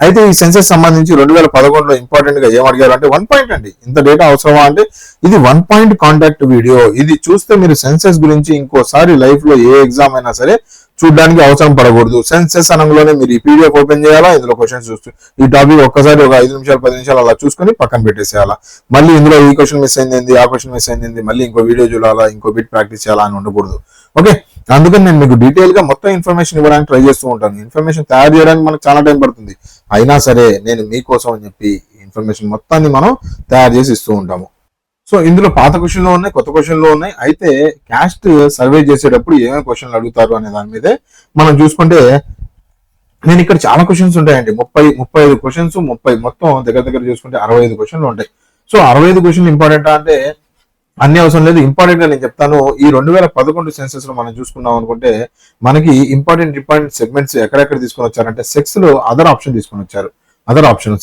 S1: అయితే ఈ సెన్సెస్ సంబంధించి 2011లో ఇంపార్టెంట్ గా ఏం అడిగారు అంటే 1 పాయింట్ అండి. ఇంత డేటా అవసరమా అంటే ఇది 1 పాయింట్ కాంటాక్ట్ వీడియో. ఇది చూస్తే మీరు సెన్సెస్ గురించి ఇంకోసారి లైఫ్ లో ఏ ఎగ్జామ్ అయినా సరే చూడడానికి అవసరం పడకూడదు. సెన్సెస్ అనగానే మీరు ఈ పీడిఎఫ్ ఓపెన్ చేయాలా, ఇందులో క్వశ్చన్స్ చూస్తూ ఈ టాపిక్ ఒక్కసారి ఒక 5 నిమిషాలు 10 నిమిషాలు అలా చూసుకొని పక్కన పెట్టేసేయాలా. మళ్ళీ ఇందులో ఈ క్వశ్చన్ మిస్ అయింది, ఆ క్వశ్చన్ మిస్ అయింది, మళ్ళీ ఇంకో వీడియో చూడాలా, ఇంకో బిట్ ప్రాక్టీస్ చేయాలా అని ఉండకూడదు. ఓకే, అందుకని నేను మీకు డీటెయిల్ గా మొత్తం ఇన్ఫర్మేషన్ ఇవ్వడానికి ట్రై చేస్తూ ఉంటాను. ఇన్ఫర్మేషన్ తయారు చేయడానికి మనకు చాలా టైం పడుతుంది, అయినా సరే నేను మీకోసం అని చెప్పి ఇన్ఫర్మేషన్ మొత్తాన్ని మనం తయారు చేసి ఇస్తూ ఉంటాము. సో ఇందులో పాత క్వశ్చన్లు ఉన్నాయి, కొత్త క్వశ్చన్లు ఉన్నాయి. అయితే క్యాస్ట్ సర్వే చేసేటప్పుడు ఏమేమి క్వశ్చన్లు అడుగుతారు అనే దాని మీదే మనం చూసుకుంటే నేను ఇక్కడ చాలా క్వశ్చన్స్ ఉంటాయండి. 35 క్వశ్చన్స్, మొత్తం దగ్గర చూసుకుంటే 65 క్వశ్చన్లు ఉంటాయి. సో 65 క్వశ్చన్లు ఇంపార్టెంట్ అంటే అన్ని అవసరం లేదు, ఇంపార్టెంట్ గా నేను చెప్తాను. ఈ 2011 సెన్సెస్ లో మనం చూసుకున్నాం అనుకుంటే మనకి ఇంపార్టెంట్ సెగ్మెంట్స్ ఎక్కడెక్కడ తీసుకొని వచ్చారంటే సెక్స్ లో అదర్ ఆప్షన్ తీసుకొని వచ్చారు.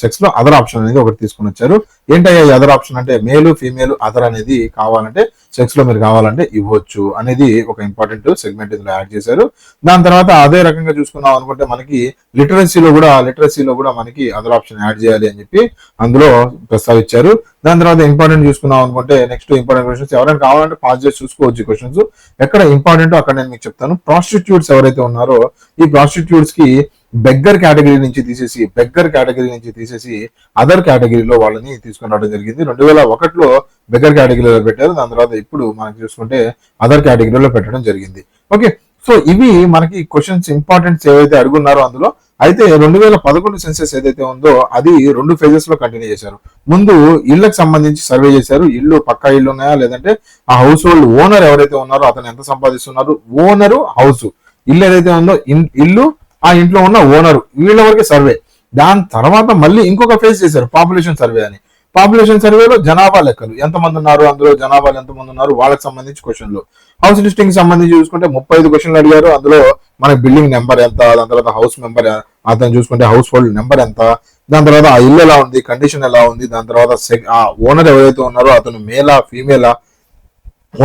S1: సెక్స్ లో అదర్ ఆప్షన్ అనేది ఒకటి తీసుకొని వచ్చారు. ఏంటయ్యా ఈ అదర్ ఆప్షన్ అంటే మేలు, ఫీమేల్, అదర్ అనేది కావాలంటే సెక్స్ లో మీరు కావాలంటే ఇవ్వచ్చు అనేది ఒక ఇంపార్టెంట్ సెగ్మెంట్ ఇందులో యాడ్ చేశారు. దాని తర్వాత అదే రకంగా చూసుకున్నాం అనుకుంటే మనకి లిటరసీలో కూడా మనకి అదర్ ఆప్షన్ యాడ్ చేయాలి అని చెప్పి అందులో ప్రస్తావించారు. దాని తర్వాత ఇంపార్టెంట్ చూసుకున్నాం అనుకుంటే నెక్స్ట్ ఇంపార్టెంట్ క్వశ్చన్స్ ఎవరైనా కావాలంటే పాస్ చేసి చూసుకోవచ్చు. క్వశ్చన్స్ ఎక్కడ ఇంపార్టెంట్ అక్కడ నేను మీకు చెప్తాను. ప్రాస్టిట్యూట్స్ ఎవరైతే ఉన్నారో ఈ ప్రాస్టిట్యూట్స్ కి బెగ్గర్ కేటగిరీ నుంచి తీసేసి అదర్ కేటగిరీలో వాళ్ళని తీసుకుని రావడం జరిగింది. 2001లో బెగ్గర్ కేటగిరీలో పెట్టారు. దాని తర్వాత ఇప్పుడు మనకి చూసుకుంటే అదర్ కేటగిరీలో పెట్టడం జరిగింది. ఓకే, సో ఇవి మనకి క్వశ్చన్స్ ఇంపార్టెంట్స్ ఏవైతే అడుగున్నారో అందులో. అయితే 2011 సెన్సెస్ ఏదైతే ఉందో అది 2 ఫేజెస్ లో కంటిన్యూ చేశారు. ముందు ఇళ్లకు సంబంధించి సర్వే చేశారు. పక్కా ఇల్లు ఉన్నాయా, లేదంటే ఆ హౌస్ హోల్డ్ ఓనర్ ఎవరైతే ఉన్నారో అతను ఎంత సంపాదిస్తున్నారు, ఓనరు హౌస్ ఇల్లు ఏదైతే ఉందో ఇల్లు, ఆ ఇంట్లో ఉన్న ఓనరు, వీళ్ళ వరకే సర్వే. దాని తర్వాత మళ్ళీ ఇంకొక ఫేజ్ చేశారు పాపులేషన్ సర్వే అని. పాపులేషన్ సర్వేలో జనాభా లెక్కలు ఎంతమంది ఉన్నారు, అందులో జనాభాలు ఎంతమంది ఉన్నారు వాళ్ళకి సంబంధించి క్వశ్చన్లు. హౌస్ లిస్టింగ్ సంబంధించి చూసుకుంటే 35 క్వశ్చన్లు అడిగారు. అందులో మనకి బిల్డింగ్ నెంబర్ ఎంత, దాని తర్వాత హౌస్ మెంబర్ అతను చూసుకుంటే హౌస్ హోల్డ్ నెంబర్ ఎంత, దాని తర్వాత ఆ ఇల్లు ఎలా ఉంది, కండిషన్ ఎలా ఉంది, దాని తర్వాత ఆ ఓనర్ ఎవరైతే ఉన్నారో అతను మేలా ఫీమేలా,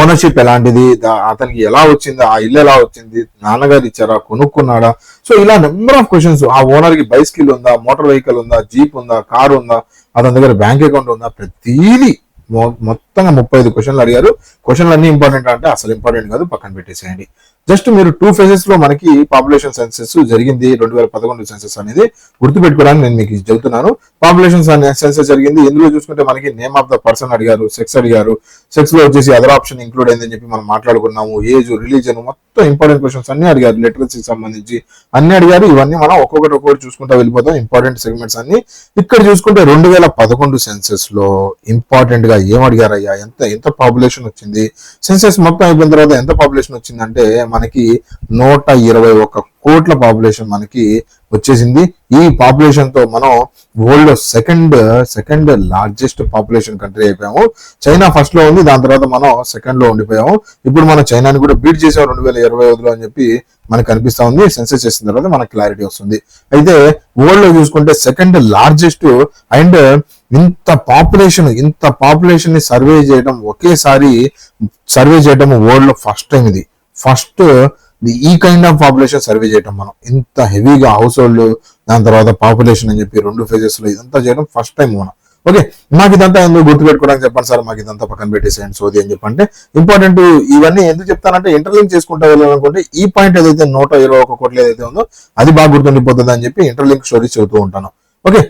S1: ఓనర్షిప్ ఎలాంటిది, అతనికి ఎలా వచ్చింది, ఆ ఇల్లు ఎలా వచ్చింది, నాన్నగారు ఇచ్చారా, కొనుక్కున్నాడా. సో ఇలా నెంబర్ ఆఫ్ క్వశ్చన్స్. ఆ ఓనర్ కి బైస్కిల్ ఉందా, మోటార్ వెహికల్ ఉందా, జీప్ ఉందా, కార్ ఉందా, అతని దగ్గర బ్యాంక్ అకౌంట్ ఉందా, ప్రతిదీ మొత్తంగా 35 క్వశ్చన్లు అడిగారు. క్వశ్చన్లు అన్ని ఇంపార్టెంట్ అంటే అసలు ఇంపార్టెంట్ కాదు, పక్కన పెట్టేసేయండి. జస్ట్ మీరు 2 phases లో మనకి పాపులేషన్ సెన్సెస్ జరిగింది. 2011 సెన్సెస్ అనేది గుర్తుపెట్టుకోవడానికి నేను మీకు చెబుతున్నాను. పాపులేషన్ సెన్సెస్ జరిగింది. ఇందులో చూసుకుంటే మనకి నేమ్ ఆఫ్ ద పర్సన్ అడిగారు, సెక్స్ అడిగారు. సెక్స్ లో వచ్చేసి అదర్ ఆప్షన్ ఇంక్లూడ్ అయిందని చెప్పి మనం మాట్లాడుకున్నాము. ఏజ్, రిలీజన్, మొత్తం ఇంపార్టెంట్ క్వశ్చన్స్ అన్ని అడిగారు. లిటరసీకి సంబంధించి అన్ని అడిగారు. ఇవన్నీ మనం ఒక్కొక్కటి చూసుకుంటా వెళ్ళిపోతాం. ఇంపార్టెంట్ సెగ్మెంట్స్ అన్ని ఇక్కడ చూసుకుంటే 2011 సెన్సెస్ లో ఇంపార్టెంట్ గా ఏం అడిగారయ్యా, ఎంత పాపులేషన్ వచ్చింది, సెన్సెస్ మొత్తం అయిపోయిన తర్వాత ఎంత పాపులేషన్ వచ్చిందంటే మనకి 121 కోట్ల పాపులేషన్ మనకి వచ్చేసింది. ఈ పాపులేషన్ తో మనం వరల్డ్ లో సెకండ్ లార్జెస్ట్ పాపులేషన్ కంట్రీ అయిపోయాము. చైనా ఫస్ట్ లో ఉంది, దాని తర్వాత మనం సెకండ్ లో ఉండిపోయాము. ఇప్పుడు మనం చైనాని కూడా బీట్ చేసాం 2025లో అని చెప్పి మనకు కనిపిస్తా ఉంది. సెన్సెస్ చేసిన తర్వాత మనకు క్లారిటీ వస్తుంది. అయితే వరల్డ్ లో చూసుకుంటే సెకండ్ లార్జెస్ట్ అండ్ ఇంత పాపులేషన్ ని సర్వే చేయడం, ఒకేసారి సర్వే చేయడం వరల్డ్ లో ఫస్ట్ టైం. ఇది ఫస్ట్ ఈ కైండ్ ఆఫ్ పాపులేషన్ సర్వే చేయడం మనం ఇంత హెవీగా హౌస్ హోల్డ్, దాని తర్వాత పాపులేషన్ అని చెప్పి 2 phases లో ఇదంతా చేయడం ఫస్ట్ టైం మనం. ఓకే, మాకు ఇదంతా ఎందుకు గుర్తుపెట్టుకోవడానికి చెప్పండి సార్, మాకు ఇదంతా పక్కన పెట్టేసేయండి సోది అని చెప్పంటే ఇంపార్టెంట్. ఇవన్నీ ఎందుకు చెప్తానంటే ఇంటర్లింక్ చేసుకుంటా వెళ్ళాలనుకుంటే ఈ పాయింట్ ఏదైతే 121 కోట్లు ఏదైతే ఉందో అది బాగా గుర్తుండిపోతుంది అని చెప్పి ఇంటర్లింక్ స్టోరీస్ చెబుతూ ఉంటాను. ఓకే,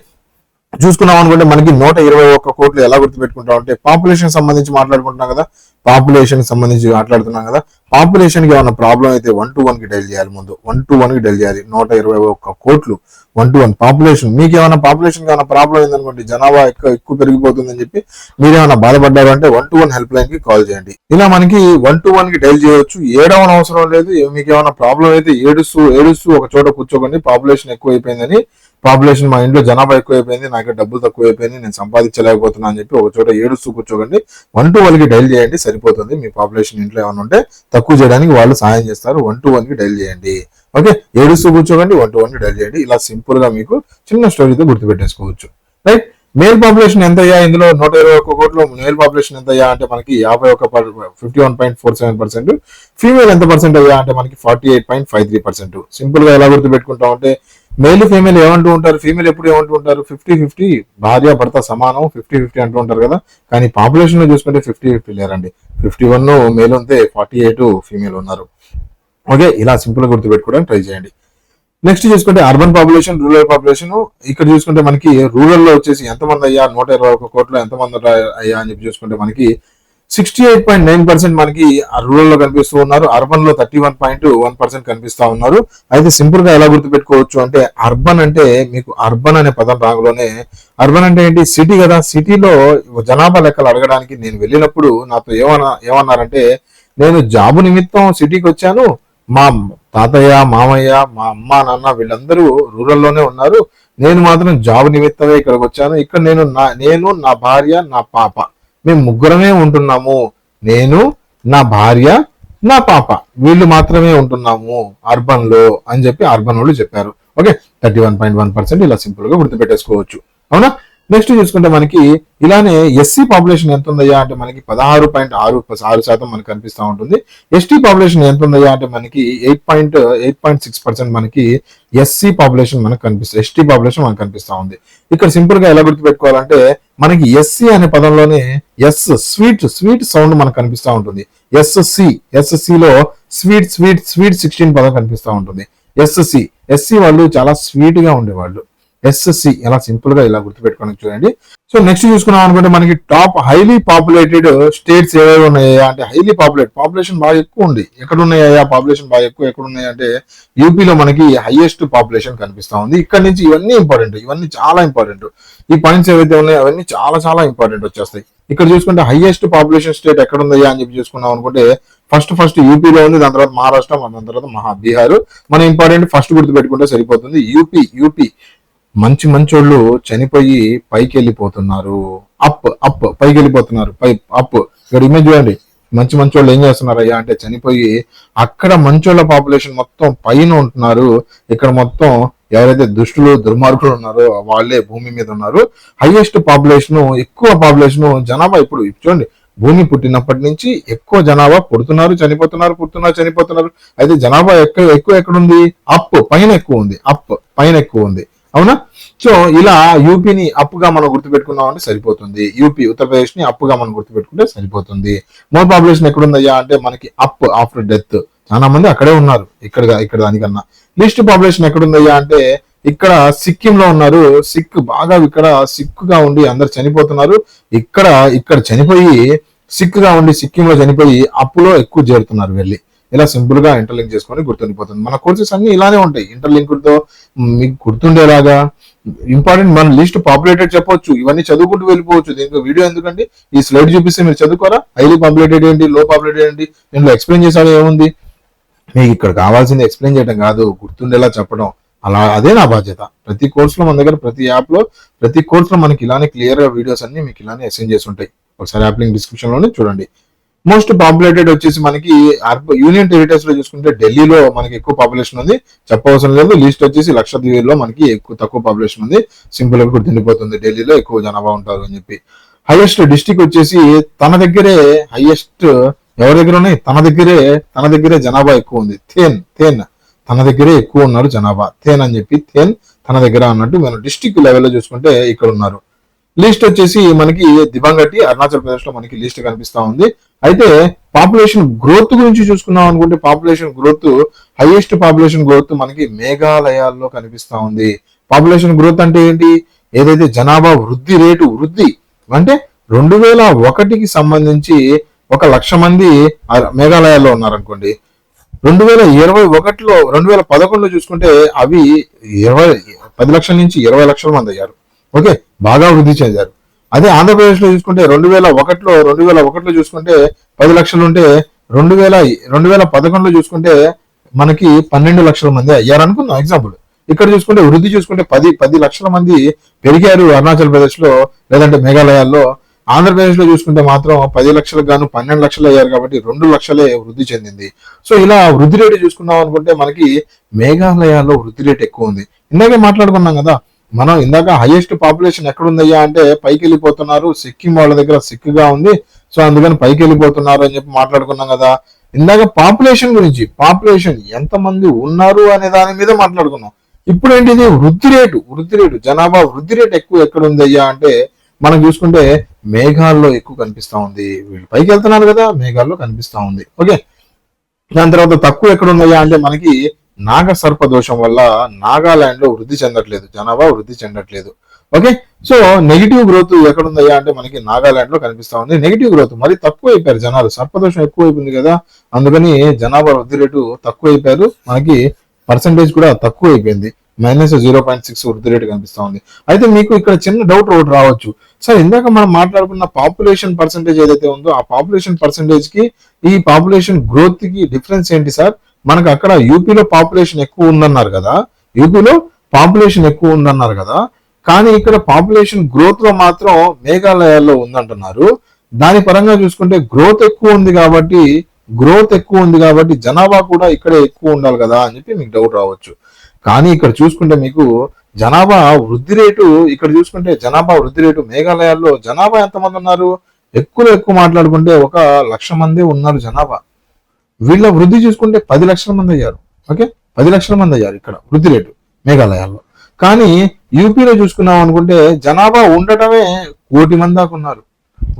S1: చూసుకున్నాం అనుకుంటే మనకి 121 కోట్లు ఎలా గుర్తుపెట్టుకుంటాం అంటే పాపులేషన్ సంబంధించి మాట్లాడుకుంటున్నాం కదా, పాపులేషన్ సంబంధించి మాట్లాడుతున్నాం కదా. పాపులేషన్ కి ఏమైనా ప్రాబ్లం అయితే 1 to 1 కి డైల్ చేయాలి. ముందు 1 to 1 కి డైల్ చేయాలి. 121 కోట్లు 1 to 1 పాపులేషన్. మీకు ఏమైనా పాపులేషన్ ఏమైనా ప్రాబ్లం అయిందనుకోండి, జనాభా ఎక్కువ పెరిగిపోతుందని చెప్పి మీరేమైనా బాధపడ్డారు అంటే 1 to 1 హెల్ప్ లైన్ కి కాల్ చేయండి. ఇలా మనకి 1 to 1 కి డైల్ చేయవచ్చు. ఏడవని అవసరం లేదు. మీకు ఏమైనా ప్రాబ్లం అయితే ఏడుస్తూ ఒక చోట కూర్చోకండి. పాపులేషన్ ఎక్కువ అయిపోయిందని, పాపులేషన్ మా ఇంట్లో జనాభా ఎక్కువైపోయింది, నాకు డబ్బులు తక్కువైపోయింది, నేను సంపాదించలేకపోతున్నా అని చెప్పి ఒక చోట ఏడుస్తూ కూర్చోకండి. 1 to 1 కి డైల్ చేయండి, సరిపోతుంది. మీ పాపులేషన్ ఇంట్లో ఏమైనా ఉంటే తక్కువ చేయడానికి వాళ్ళు సహాయం చేస్తారు. 1 to 1 కి డైల్ చేయండి. ఓకే, ఏడుస్తూ కూర్చోకండి, 1 to 1 కి డైల్ చేయండి. ఇలా సింపుల్ గా మీకు చిన్న స్టోరీతో గుర్తుపెట్టేసుకోవచ్చు. రైట్, మేల్ పాపులేషన్ ఎంత అయ్యా, ఇందులో 121 కోట్లు మేల్ పాపులేషన్ ఎంత అయ్యా అంటే మనకి 51.47%. ఫీమేల్ ఎంత పర్సెంట్ అయ్యా అంటే మనకి 48.53%. సింపుల్ గా ఎలా గుర్తుపెట్టుకుంటాం అంటే మేల్ ఫీమేల్ ఏమంటూ ఉంటారు, ఫీమేల్ ఎప్పుడు ఏమంటూ ఉంటారు, 50-50 భార్య భర్త సమానం 50-50 అంటూ ఉంటారు కదా. కానీ పాపులేషన్ లో చూసుకుంటే 50-50 లేరండి. 51 మేల్ ఉంటే 48 ఫీమేల్ ఉన్నారు. ఓకే, ఇలా సింపుల్ గా గుర్తుపెట్టుకోవడానికి ట్రై చేయండి. నెక్స్ట్ చూసుకుంటే అర్బన్ పాపులేషన్, రూరల్ పాపులేషన్. ఇక్కడ చూసుకుంటే మనకి రూరల్ లో వచ్చేసి ఎంతమంది అయ్యా, 121 కోట్లు ఎంతమంది అయ్యా అని చెప్పి చూసుకుంటే మనకి 68.9% మనకి రూరల్ లో కనిపిస్తూ ఉన్నారు. అర్బన్ లో 31.1% కనిపిస్తా ఉన్నారు. అయితే సింపుల్ గా ఎలా గుర్తుపెట్టుకోవచ్చు అంటే అర్బన్ అంటే మీకు అర్బన్ అనే పదం రాంగ్లోనే, అర్బన్ అంటే ఏంటి, సిటీ కదా. సిటీలో జనాభా లెక్కలు అడగడానికి నేను వెళ్ళినప్పుడు నాతో ఏమన్నారంటే నేను జాబు నిమిత్తం సిటీకి వచ్చాను, మా తాతయ్య, మామయ్య, మా అమ్మ, నాన్న వీళ్ళందరూ రూరల్లోనే ఉన్నారు, నేను మాత్రం జాబ్ నిమిత్తమే ఇక్కడికి వచ్చాను. ఇక్కడ నేను నా భార్య, నా పాప, మేము ముగ్గురమే ఉంటున్నాము. నేను, నా భార్య, నా పాప, వీళ్ళు మాత్రమే ఉంటున్నాము అర్బన్ లో అని చెప్పి అర్బన్ వాళ్ళు చెప్పారు. ఓకే, 31.1% ఇలా సింపుల్ గా గుర్తుపెట్టేసుకోవచ్చు. అవునా. నెక్స్ట్ చూసుకుంటే మనకి ఇలానే ఎస్సీ పాపులేషన్ ఎంత ఉందయ్యా అంటే మనకి 16.6% మనకి కనిపిస్తూ ఉంటుంది. ఎస్టీ పాపులేషన్ ఎంత ఉందయ్యా అంటే మనకి 8.6% మనకి ఎస్సీ పాపులేషన్ మనకు కనిపిస్తుంది, ఎస్టీ పాపులేషన్ మనకు కనిపిస్తా ఉంది. ఇక్కడ సింపుల్ గా ఎలా గుర్తుపెట్టుకోవాలంటే మనకి ఎస్సీ అనే పదంలోనే ఎస్ స్వీట్ సౌండ్ మనకు కనిపిస్తూ ఉంటుంది. ఎస్సీలో స్వీట్ 16 పదం కనిపిస్తూ ఉంటుంది. ఎస్సీ వాళ్ళు చాలా స్వీట్ గా ఉండేవాళ్ళు. ఎస్ఎస్సి ఎలా సింపుల్ గా ఇలా గుర్తుపెట్టుకోవడానికి చూడండి. సో నెక్స్ట్ చూసుకున్నాం అనుకుంటే మనకి టాప్ హైలీ పాపులేటెడ్ స్టేట్స్ ఏవేవి ఉన్నాయా అంటే హైలీ పాపులేషన్ బాగా ఎక్కువ ఉంది. ఎక్కడ ఉన్నాయా పాపులేషన్ బాగా ఎక్కువ ఎక్కడ ఉన్నాయంటే యూపీలో మనకి హైయెస్ట్ పాపులేషన్ కనిపిస్తా ఉంది. ఇక్కడ నుంచి ఇవన్నీ ఇంపార్టెంట్, ఇవన్నీ చాలా ఇంపార్టెంట్. ఈ పాయింట్స్ ఏవైతే ఉన్నాయో అవన్నీ చాలా ఇంపార్టెంట్ వచ్చేస్తాయి. ఇక్కడ చూసుకుంటే హైయెస్ట్ పాపులేషన్ స్టేట్ ఎక్కడ ఉందయ్యా అని చెప్పి చూసుకున్నాం అనుకుంటే ఫస్ట్ యూపీలో ఉంది, దాని తర్వాత మహారాష్ట్ర, దాని తర్వాత బీహార్. మన ఇంపార్టెంట్ ఫస్ట్ గుర్తుపెట్టుకుంటే సరిపోతుంది. యూపీ మంచోళ్ళు చనిపోయి పైకి వెళ్ళిపోతున్నారు, పైకి వెళ్ళిపోతున్నారు, అప్. ఇక్కడ ఇమేజ్ చూడండి, మంచోళ్ళు ఏం చేస్తున్నారు అయ్యా అంటే చనిపోయి అక్కడ మంచోళ్ళ పాపులేషన్ మొత్తం పైన ఉంటున్నారు. ఇక్కడ మొత్తం ఎవరైతే దుర్మార్గులు ఉన్నారో వాళ్ళే భూమి మీద ఉన్నారు. హైయెస్ట్ పాపులేషన్, ఎక్కువ పాపులేషన్ జనాభా ఇప్పుడు చూడండి భూమి పుట్టినప్పటి నుంచి ఎక్కువ జనాభా పుడుతున్నారు, చనిపోతున్నారు, పుడుతున్నారు, చనిపోతున్నారు. అయితే జనాభా ఎక్కువ ఎక్కడుంది? అప్ పైన ఎక్కువ ఉంది, అప్ పైన ఎక్కువ ఉంది, అవునా? సో ఇలా యూపీని అప్పుగా మనం గుర్తుపెట్టుకున్నాం అంటే సరిపోతుంది. యూపీ ఉత్తరప్రదేశ్ ని అప్పుగా మనం గుర్తుపెట్టుకుంటే సరిపోతుంది. మోర్ పాపులేషన్ ఎక్కడుందయ్యా అంటే మనకి అప్ ఆఫ్టర్ డెత్, చాలా మంది అక్కడే ఉన్నారు, ఇక్కడ దానికన్నా. లీస్ట్ పాపులేషన్ ఎక్కడుందయ్యా అంటే ఇక్కడ సిక్కిం లో ఉన్నారు. సిక్ బాగా ఇక్కడ సిక్ గా ఉండి అందరు చనిపోతున్నారు. ఇక్కడ చనిపోయి సిక్ గా ఉండి సిక్కిం లో చనిపోయి అప్పులో ఎక్కువ చేరుతున్నారు వెళ్ళి. ఇలా సింపుల్ గా ఇంటర్లింక్ చేసుకొని గుర్తుండిపోతుంది. మన కోర్సెస్ అన్ని ఇలానే ఉంటాయి ఇంటర్లింక్ తో మీకు గుర్తుండేలాగా. ఇంపార్టెంట్ మన లిస్ట్ పాపులేటెడ్ చెప్పొచ్చు, ఇవన్నీ చదువుకుంటూ వెళ్ళిపోవచ్చు. దీనికి వీడియో ఎందుకంటే ఈ స్లైడ్ చూపిస్తే మీరు చదువుకోరా? హైలీ పాపులేటెడ్ ఏంటి, లో పాపులేటెడ్ ఏంటి, దీంట్లో ఎక్స్ప్లెయిన్ చేసాడు ఏముంది? మీకు ఇక్కడ కావాల్సింది ఎక్స్ప్లెయిన్ చేయడం కాదు, గుర్తుండేలా చెప్పడం. అదే నా బాధ్యత. ప్రతి కోర్సులో మన దగ్గర, ప్రతి యాప్ లో, ప్రతి కోర్సులో మనకి ఇలానే క్లియర్ గా వీడియోస్ అన్ని మీకు ఇలానే అసైన్ చేసి ఉంటాయి. ఒకసారి యాప్ లింక్ డిస్క్రిప్షన్ లోనే చూడండి. మోస్ట్ పాపులేటెడ్ వచ్చేసి మనకి యూనియన్ టెరిటరీస్ లో చూసుకుంటే ఢిల్లీలో మనకి ఎక్కువ పాపులేషన్ ఉంది, చెప్పవసరం లేదు. లీస్ట్ వచ్చేసి లక్షద్వీప్లో మనకి తక్కువ పాపులేషన్ ఉంది. సింపుల్ గా గుర్తుండిపోతుంది, ఢిల్లీలో ఎక్కువ జనాభా ఉంటారు అని చెప్పి. హైయెస్ట్ డిస్టిక్ వచ్చేసి తన దగ్గరే హైయెస్ట్ ఎవరి దగ్గర ఉన్నాయి? తన దగ్గరే జనాభా ఎక్కువ ఉంది. థేన్ తన దగ్గరే ఎక్కువ ఉన్నారు జనాభా. థేన్ అని చెప్పి థేన్ తన దగ్గర అన్నట్టు మనం డిస్టిక్ లెవెల్లో చూసుకుంటే ఇక్కడ ఉన్నారు. లిస్ట్ వచ్చేసి మనకి దివంగటి అరుణాచల్ ప్రదేశ్ లో మనకి లిస్ట్ కనిపిస్తా ఉంది. అయితే పాపులేషన్ గ్రోత్ గురించి చూసుకున్నాం అనుకుంటే population growth, highest population growth మనకి మేఘాలయాల్లో కనిపిస్తా ఉంది. పాపులేషన్ గ్రోత్ అంటే ఏంటి? ఏదైతే జనాభా వృద్ధి అంటే 2001కి సంబంధించి 1,00,000 మంది మేఘాలయాల్లో ఉన్నారనుకోండి. 2021లో 2011లో చూసుకుంటే అవి 10 లక్షల నుంచి 20 లక్షల మంది అయ్యారు. ఓకే, బాగా వృద్ధి చెందారు. అదే ఆంధ్రప్రదేశ్ లో చూసుకుంటే 2001లో చూసుకుంటే 10 లక్షలు ఉంటే 2011లో చూసుకుంటే మనకి 12 లక్షల మంది అయ్యారు అనుకుందాం ఎగ్జాంపుల్. ఇక్కడ చూసుకుంటే వృద్ధి చూసుకుంటే 10 లక్షల మంది పెరిగారు అరుణాచల్ ప్రదేశ్ లో లేదంటే మేఘాలయాల్లో. ఆంధ్రప్రదేశ్ లో చూసుకుంటే మాత్రం 10 లక్షలకు గాను 12 లక్షలు అయ్యారు కాబట్టి 2 లక్షలే వృద్ధి చెందింది. సో ఇలా వృద్ధి రేటు చూసుకున్నాం అనుకుంటే మనకి మేఘాలయాల్లో వృద్ధి రేటు ఎక్కువ ఉంది. ఇందాకే మాట్లాడుకున్నాం కదా మనం, ఇందాక హైయెస్ట్ పాపులేషన్ ఎక్కడుందయ్యా అంటే పైకి వెళ్ళిపోతున్నారు, సిక్కిం వాళ్ళ దగ్గర సిక్గా ఉంది, సో అందుకని పైకి వెళ్ళిపోతున్నారు అని చెప్పి మాట్లాడుకున్నాం కదా. ఇందాక పాపులేషన్ గురించి, పాపులేషన్ ఎంతమంది ఉన్నారు అనే దాని మీద మాట్లాడుకున్నాం. ఇప్పుడు ఏంటిది? వృద్ధి రేటు జనాభా వృద్ధి రేటు ఎక్కువ ఎక్కడ ఉందయ్యా అంటే మనం చూసుకుంటే మేఘాల్లో ఎక్కువ కనిపిస్తా ఉంది. వీళ్ళు పైకి వెళ్తున్నారు కదా, మేఘాల్లో కనిపిస్తా ఉంది. ఓకే, దాని తర్వాత తక్కువ ఎక్కడ ఉందయ్యా అంటే మనకి నాగ సర్ప దోషం వల్ల నాగాలాండ్ లో వృద్ధి చెందట్లేదు, జనాభా వృద్ధి చెందట్లేదు. ఓకే, సో నెగిటివ్ గ్రోత్ ఎక్కడ ఉందయ్యా అంటే మనకి నాగాలాండ్ లో కనిపిస్తా ఉంది. నెగిటివ్ గ్రోత్ మరి తక్కువ అయిపోయారు జనాలు, సర్పదోషం ఎక్కువ అయిపోయింది కదా, అందుకని జనాభా వృద్ధి రేటు తక్కువ అయిపోయారు. మనకి పర్సంటేజ్ కూడా తక్కువ అయిపోయింది, -0.6 వృద్ధి రేటు కనిపిస్తా ఉంది. అయితే మీకు ఇక్కడ చిన్న డౌట్ ఒకటి రావచ్చు, సార్ ఇందాక మనం మాట్లాడుకున్న పాపులేషన్ పర్సంటేజ్ ఏదైతే ఉందో ఆ పాపులేషన్ పర్సంటేజ్ కి ఈ పాపులేషన్ గ్రోత్ కి డిఫరెన్స్ ఏంటి సార్? మనకు అక్కడ యూపీలో పాపులేషన్ ఎక్కువ ఉందన్నారు కదా, కానీ ఇక్కడ పాపులేషన్ గ్రోత్ లో మాత్రం మేఘాలయాల్లో ఉందంటున్నారు. దాని పరంగా చూసుకుంటే గ్రోత్ ఎక్కువ ఉంది కాబట్టి జనాభా కూడా ఇక్కడే ఎక్కువ ఉండాలి కదా అని చెప్పి మీకు డౌట్ రావచ్చు. కానీ ఇక్కడ చూసుకుంటే మీకు జనాభా వృద్ధి రేటు, ఇక్కడ చూసుకుంటే జనాభా వృద్ధి రేటు మేఘాలయాల్లో జనాభా ఎంతమంది ఉన్నారు? ఎక్కువ మాట్లాడుకుంటే 1,00,000 మంది ఉన్నారు జనాభా. వీళ్ళ వృద్ధి చూసుకుంటే 10 లక్షల మంది అయ్యారు. ఓకే, 10 లక్షల మంది అయ్యారు ఇక్కడ వృద్ధి రేటు మేఘాలయాల్లో. కానీ యూపీలో చూసుకున్నాం అనుకుంటే జనాభా ఉండటమే 1 కోటి మంది దాకా ఉన్నారు.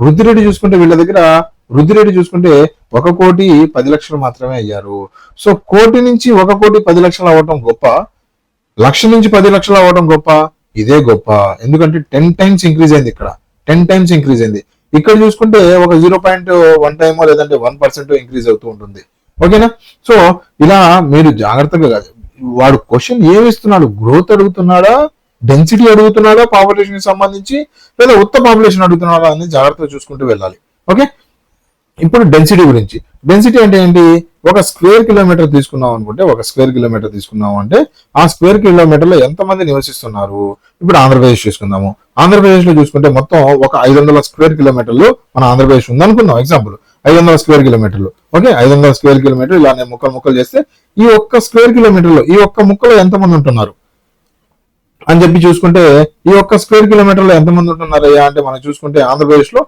S1: వృద్ధి రేటు చూసుకుంటే వీళ్ళ దగ్గర వృద్ధి రేటు చూసుకుంటే 1,10,00,000 మాత్రమే అయ్యారు. సో 1 కోటి నుంచి 1,10,00,000 అవ్వటం గొప్ప, 1,00,000 నుంచి 10 లక్షలు అవ్వడం గొప్ప, ఇదే గొప్ప. ఎందుకంటే 10 టైమ్స్ ఇంక్రీజ్ అయింది ఇక్కడ, 10 టైమ్స్ ఇంక్రీజ్ అయింది. ఇక్కడ చూసుకుంటే ఒక 0.1 టైమో లేదంటే 1% ఇంక్రీజ్ అవుతూ ఉంటుంది. ఓకేనా? సో ఇలా మీరు జాగ్రత్తగా, వాడు క్వశ్చన్ ఏమి ఇస్తున్నాడు, గ్రోత్ అడుగుతున్నాడా, డెన్సిటీ అడుగుతున్నాడా పాపులేషన్ కి సంబంధించి, లేదా ఉత్త పాపులేషన్ అడుగుతున్నాడా అని జాగ్రత్తగా చూసుకుంటూ వెళ్ళాలి. ఓకే, ఇప్పుడు డెన్సిటీ గురించి. డెన్సిటీ అంటే ఏంటి? ఒక స్క్వేర్ కిలోమీటర్ తీసుకున్నాం అంటే ఆ స్క్వేర్ కిలోమీటర్ లో ఎంతమంది నివసిస్తున్నారు? ఇప్పుడు ఆంధ్రప్రదేశ్ చూసుకుందాము. ఆంధ్రప్రదేశ్ లో చూసుకుంటే మొత్తం ఒక 500 స్క్వేర్ కిలోమీటర్లు మన ఆంధ్రప్రదేశ్ ఉంది అనుకుందాం ఎగ్జాంపుల్. 500 స్క్వేర్ కిలోమీటర్లు. ఓకే, 500 స్క్వేర్ కిలోమీటర్ ఇలా నేను ముక్కలు చేస్తే ఈ ఒక్క స్క్వేర్ కిలోమీటర్ లో ఈ ఒక్క ముక్కలో ఎంతమంది ఉంటున్నారు అని చెప్పి చూసుకుంటే ఈ ఒక్క స్క్వేర్ కిలోమీటర్ లో ఎంతమంది ఉంటున్నారయ్యా అంటే మనం చూసుకుంటే ఆంధ్రప్రదేశ్ లో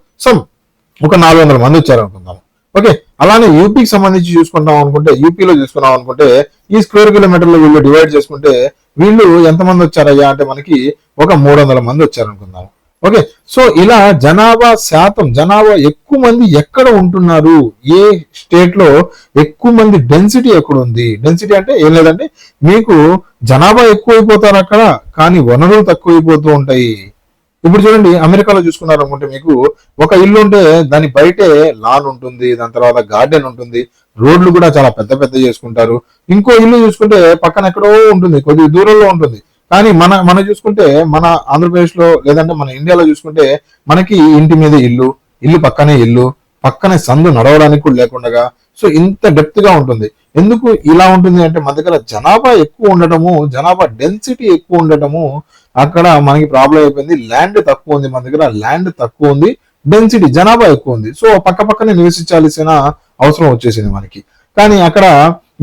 S1: ఒక 400 మంది వచ్చారు అనుకుందాం. ఓకే, అలానే యూపీకి సంబంధించి చూసుకుంటాం అనుకుంటే, యూపీలో చూసుకున్నాం అనుకుంటే ఈ స్క్వేర్ కిలోమీటర్లు వీళ్ళు డివైడ్ చేసుకుంటే వీళ్ళు ఎంతమంది వచ్చారయ్యా అంటే మనకి ఒక 300 మంది వచ్చారు అనుకుందాం. ఓకే, సో ఇలా జనాభా శాతం, జనాభా ఎక్కువ మంది ఎక్కడ ఉంటున్నారు, ఏ స్టేట్ లో ఎక్కువ మంది డెన్సిటీ ఎక్కడ ఉంది. డెన్సిటీ అంటే ఏం లేదంటే మీకు జనాభా ఎక్కువైపోతారు అక్కడ, కానీ వనరులు తక్కువైపోతూ ఉంటాయి. ఇప్పుడు చూడండి, అమెరికాలో చూసుకున్నారు అనుకుంటే మీకు ఒక ఇల్లు ఉంటే దాని బయటే లాన్ ఉంటుంది, దాని తర్వాత గార్డెన్ ఉంటుంది, రోడ్లు కూడా చాలా పెద్ద పెద్ద చేసుకుంటారు. ఇంకో ఇల్లు చూసుకుంటే పక్కన ఎక్కడో ఉంటుంది, కొద్ది దూరంలో ఉంటుంది. కానీ మన చూసుకుంటే మన ఆంధ్రప్రదేశ్ లో లేదంటే మన ఇండియాలో చూసుకుంటే మనకి ఇంటి మీద ఇల్లు, ఇల్లు పక్కనే ఇల్లు, పక్కనే సందు నడవడానికి కూడా లేకుండా, సో ఇంత డెప్త్ గా ఉంటుంది. ఎందుకు ఇలా ఉంటుంది అంటే మన దగ్గర జనాభా ఎక్కువ ఉండటము, జనాభా డెన్సిటీ ఎక్కువ ఉండటము అక్కడ మనకి ప్రాబ్లం అయిపోయింది. ల్యాండ్ తక్కువ ఉంది, మన దగ్గర ల్యాండ్ తక్కువ ఉంది, డెన్సిటీ జనాభా ఎక్కువ ఉంది. సో పక్క పక్కనే నివసించాల్సిన అవసరం వచ్చేసింది మనకి. కానీ అక్కడ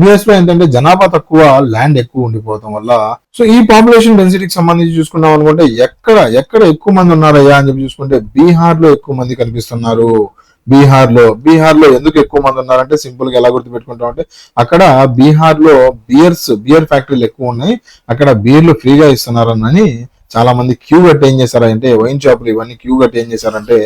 S1: యుఎస్ లో ఏంటంటే జనాభా తక్కువ, ల్యాండ్ ఎక్కువ ఉండిపోవడం వల్ల, సో ఈ పాపులేషన్ డెన్సిటీకి సంబంధించి చూసుకున్నాం అనుకుంటే ఎక్కడ ఎక్కడ ఎక్కువ మంది ఉన్నారయ్యా అని చెప్పి చూసుకుంటే బీహార్ లో ఎక్కువ మంది కనిపిస్తున్నారు. బీహార్ లో ఎందుకు ఎక్కువ మంది ఉన్నారంటే సింపుల్ గా ఎలా గుర్తుపెట్టుకుంటాం అంటే అక్కడ బీహార్ లో బియర్ ఫ్యాక్టరీలు ఎక్కువ ఉన్నాయి, అక్కడ బీర్లు ఫ్రీగా ఇస్తున్నారని చాలా మంది క్యూ కట్టి ఏం చేశారంటే, వైన్ షాపులు ఇవన్నీ క్యూ కట్టి ఏం చేశారంటే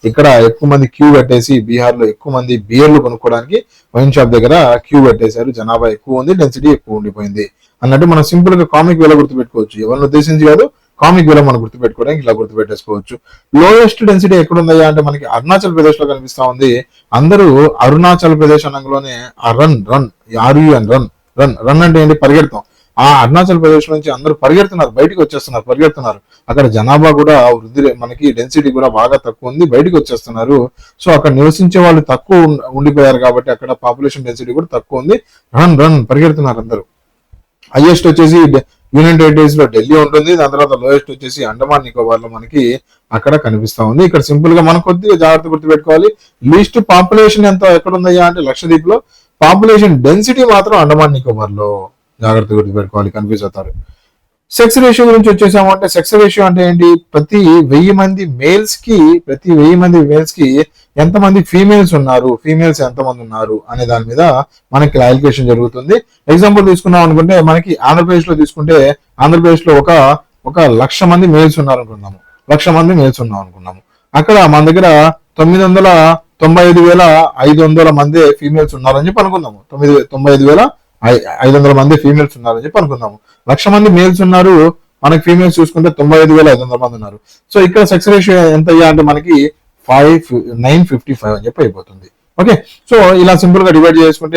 S1: ఇక్కడ ఎక్కువ మంది క్యూ కట్టేసి బీహార్ లో ఎక్కువ మంది బియర్లు కొనుక్కోవడానికి వైన్ షాప్ దగ్గర క్యూ కట్టేశారు. జనాభా ఎక్కువ ఉంది, డెన్సిటీ ఎక్కువ ఉండిపోయింది అన్నట్టు మనం సింపుల్ గా కామిక్ వేలో గుర్తుపెట్టుకోవచ్చు. ఎవరిని ఉద్దేశించి కాదు, కామిక్ వేలో మనం గుర్తుపెట్టుకోవడానికి ఇలా గుర్తుపెట్టేసుకోవచ్చు. లోయెస్ట్ డెన్సిటీ ఎక్కడ ఉందయ్యా అంటే మనకి అరుణాచల్ ప్రదేశ్ లో కనిపిస్తా ఉంది. అందరూ అరుణాచల్ ప్రదేశ్ అనగానే run run RUN run run run అంటే ఏంటి, పరిగెడతాం. ఆ అరుణాచల్ ప్రదేశ్ నుంచి అందరూ పరిగెడుతున్నారు, బయటకు వచ్చేస్తున్నారు, పరిగెడుతున్నారు. అక్కడ జనాభా కూడా వృద్ధి, మనకి డెన్సిటీ కూడా బాగా తక్కువ ఉంది, బయటకు వచ్చేస్తున్నారు. సో అక్కడ నివసించే వాళ్ళు తక్కువ ఉండిపోయారు కాబట్టి అక్కడ పాపులేషన్ డెన్సిటీ కూడా తక్కువ ఉంది. రన్ రన్ పరిగెడుతున్నారు అందరూ. హైయెస్ట్ వచ్చేసి యూనియన్ టెరిటరీస్ లో ఢిల్లీ ఉంటుంది, దాని తర్వాత లోయెస్ట్ వచ్చేసి అండమాన్ నికోబార్ లో మనకి అక్కడ కనిపిస్తా ఉంది. ఇక్కడ సింపుల్ గా మనం కొద్దిగా జాగ్రత్త గుర్తుపెట్టుకోవాలి. లీస్ట్ పాపులేషన్ ఎంత ఎక్కడ ఉందయ్యా అంటే లక్షద్వీప్ లో, పాపులేషన్ డెన్సిటీ మాత్రం అండమాన్ నికోబార్ లో. జాగ్రత్త గుర్తుపెట్టుకోవాలి, కన్ఫ్యూజ్ అవుతారు. సెక్స్ రేషియో గురించి వచ్చేసామంటే సెక్స్ రేషియో అంటే ఏంటి, ప్రతి 1000 మంది మేల్స్ కి ఎంతమంది ఫీమేల్స్ ఉన్నారు, ఫీమేల్స్ ఎంతమంది ఉన్నారు అనే దాని మీద మనకి క్యాలిక్యులేషన్ జరుగుతుంది. ఎగ్జాంపుల్ తీసుకున్నాం అనుకుంటే మనకి ఆంధ్రప్రదేశ్ లో తీసుకుంటే ఆంధ్రప్రదేశ్ లో ఒక 1,00,000 మంది మేల్స్ ఉన్నారు అనుకున్నాము, 1,00,000 మంది మేల్స్ ఉన్నాం అనుకున్నాము. అక్కడ మన దగ్గర 995,500 మంది ఫీమేల్స్ ఉన్నారని చెప్పి అనుకుందాము. 95,500 మంది ఫీమేల్స్ ఉన్నారని చెప్పి అనుకుందాము. 1,00,000 మంది మేల్స్ ఉన్నారు, మనకి ఫీమేల్స్ చూసుకుంటే 95,500 మంది ఉన్నారు. సో ఇక్కడ సెక్స్ రేషియో ఎంత అయ్యా అంటే మనకి 955 అని చెప్పి అయిపోతుంది. ఓకే, సో ఇలా సింపుల్ గా డివైడ్ చేసుకుంటే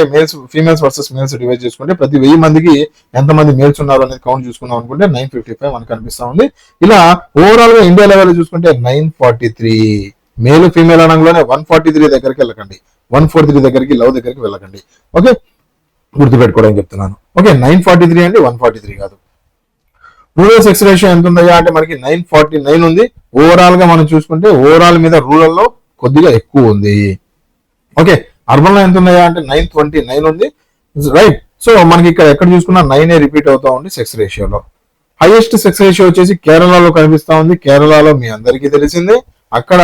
S1: ఫీమేల్స్ వర్సెస్ మేల్స్ డివైడ్ చేసుకుంటే ప్రతి 1000 మందికి ఎంతమంది మేల్స్ ఉన్నారు అనేది కౌంట్ చూసుకున్నాం అనుకుంటే 955 మనకు కనిపిస్తా ఉంది. ఇలా ఓవరాల్ గా ఇండియా లెవెల్ చూసుకుంటే 943. మేల్ ఫీమేల్ అనగానే 143 దగ్గరికి వెళ్ళకండి, 143 దగ్గరికి లవ్ దగ్గరికి వెళ్ళకండి. ఓకే, గుర్తుపెట్టుకోవడానికి చెప్తున్నాను. ఓకే, 943 అంటే 143 కాదు. రూరల్ సెక్స్ రేషియో ఎంత ఉందయ్యా అంటే మనకి 949 ఉంది. ఓవరాల్ గా మనం చూసుకుంటే ఓవరాల్ మీద రూరల్ లో కొద్దిగా ఎక్కువ ఉంది. ఓకే, అర్బన్ లో ఎంత ఉందయ్యా అంటే 929 ఉంది. రైట్, సో మనకి ఇక్కడ ఎక్కడ చూసుకున్నా 9 రిపీట్ అవుతా ఉంది సెక్స్ రేషియోలో. హైయెస్ట్ సెక్స్ రేషియో వచ్చేసి కేరళలో కనిపిస్తా ఉంది. కేరళలో మీ అందరికీ తెలిసిందే, అక్కడ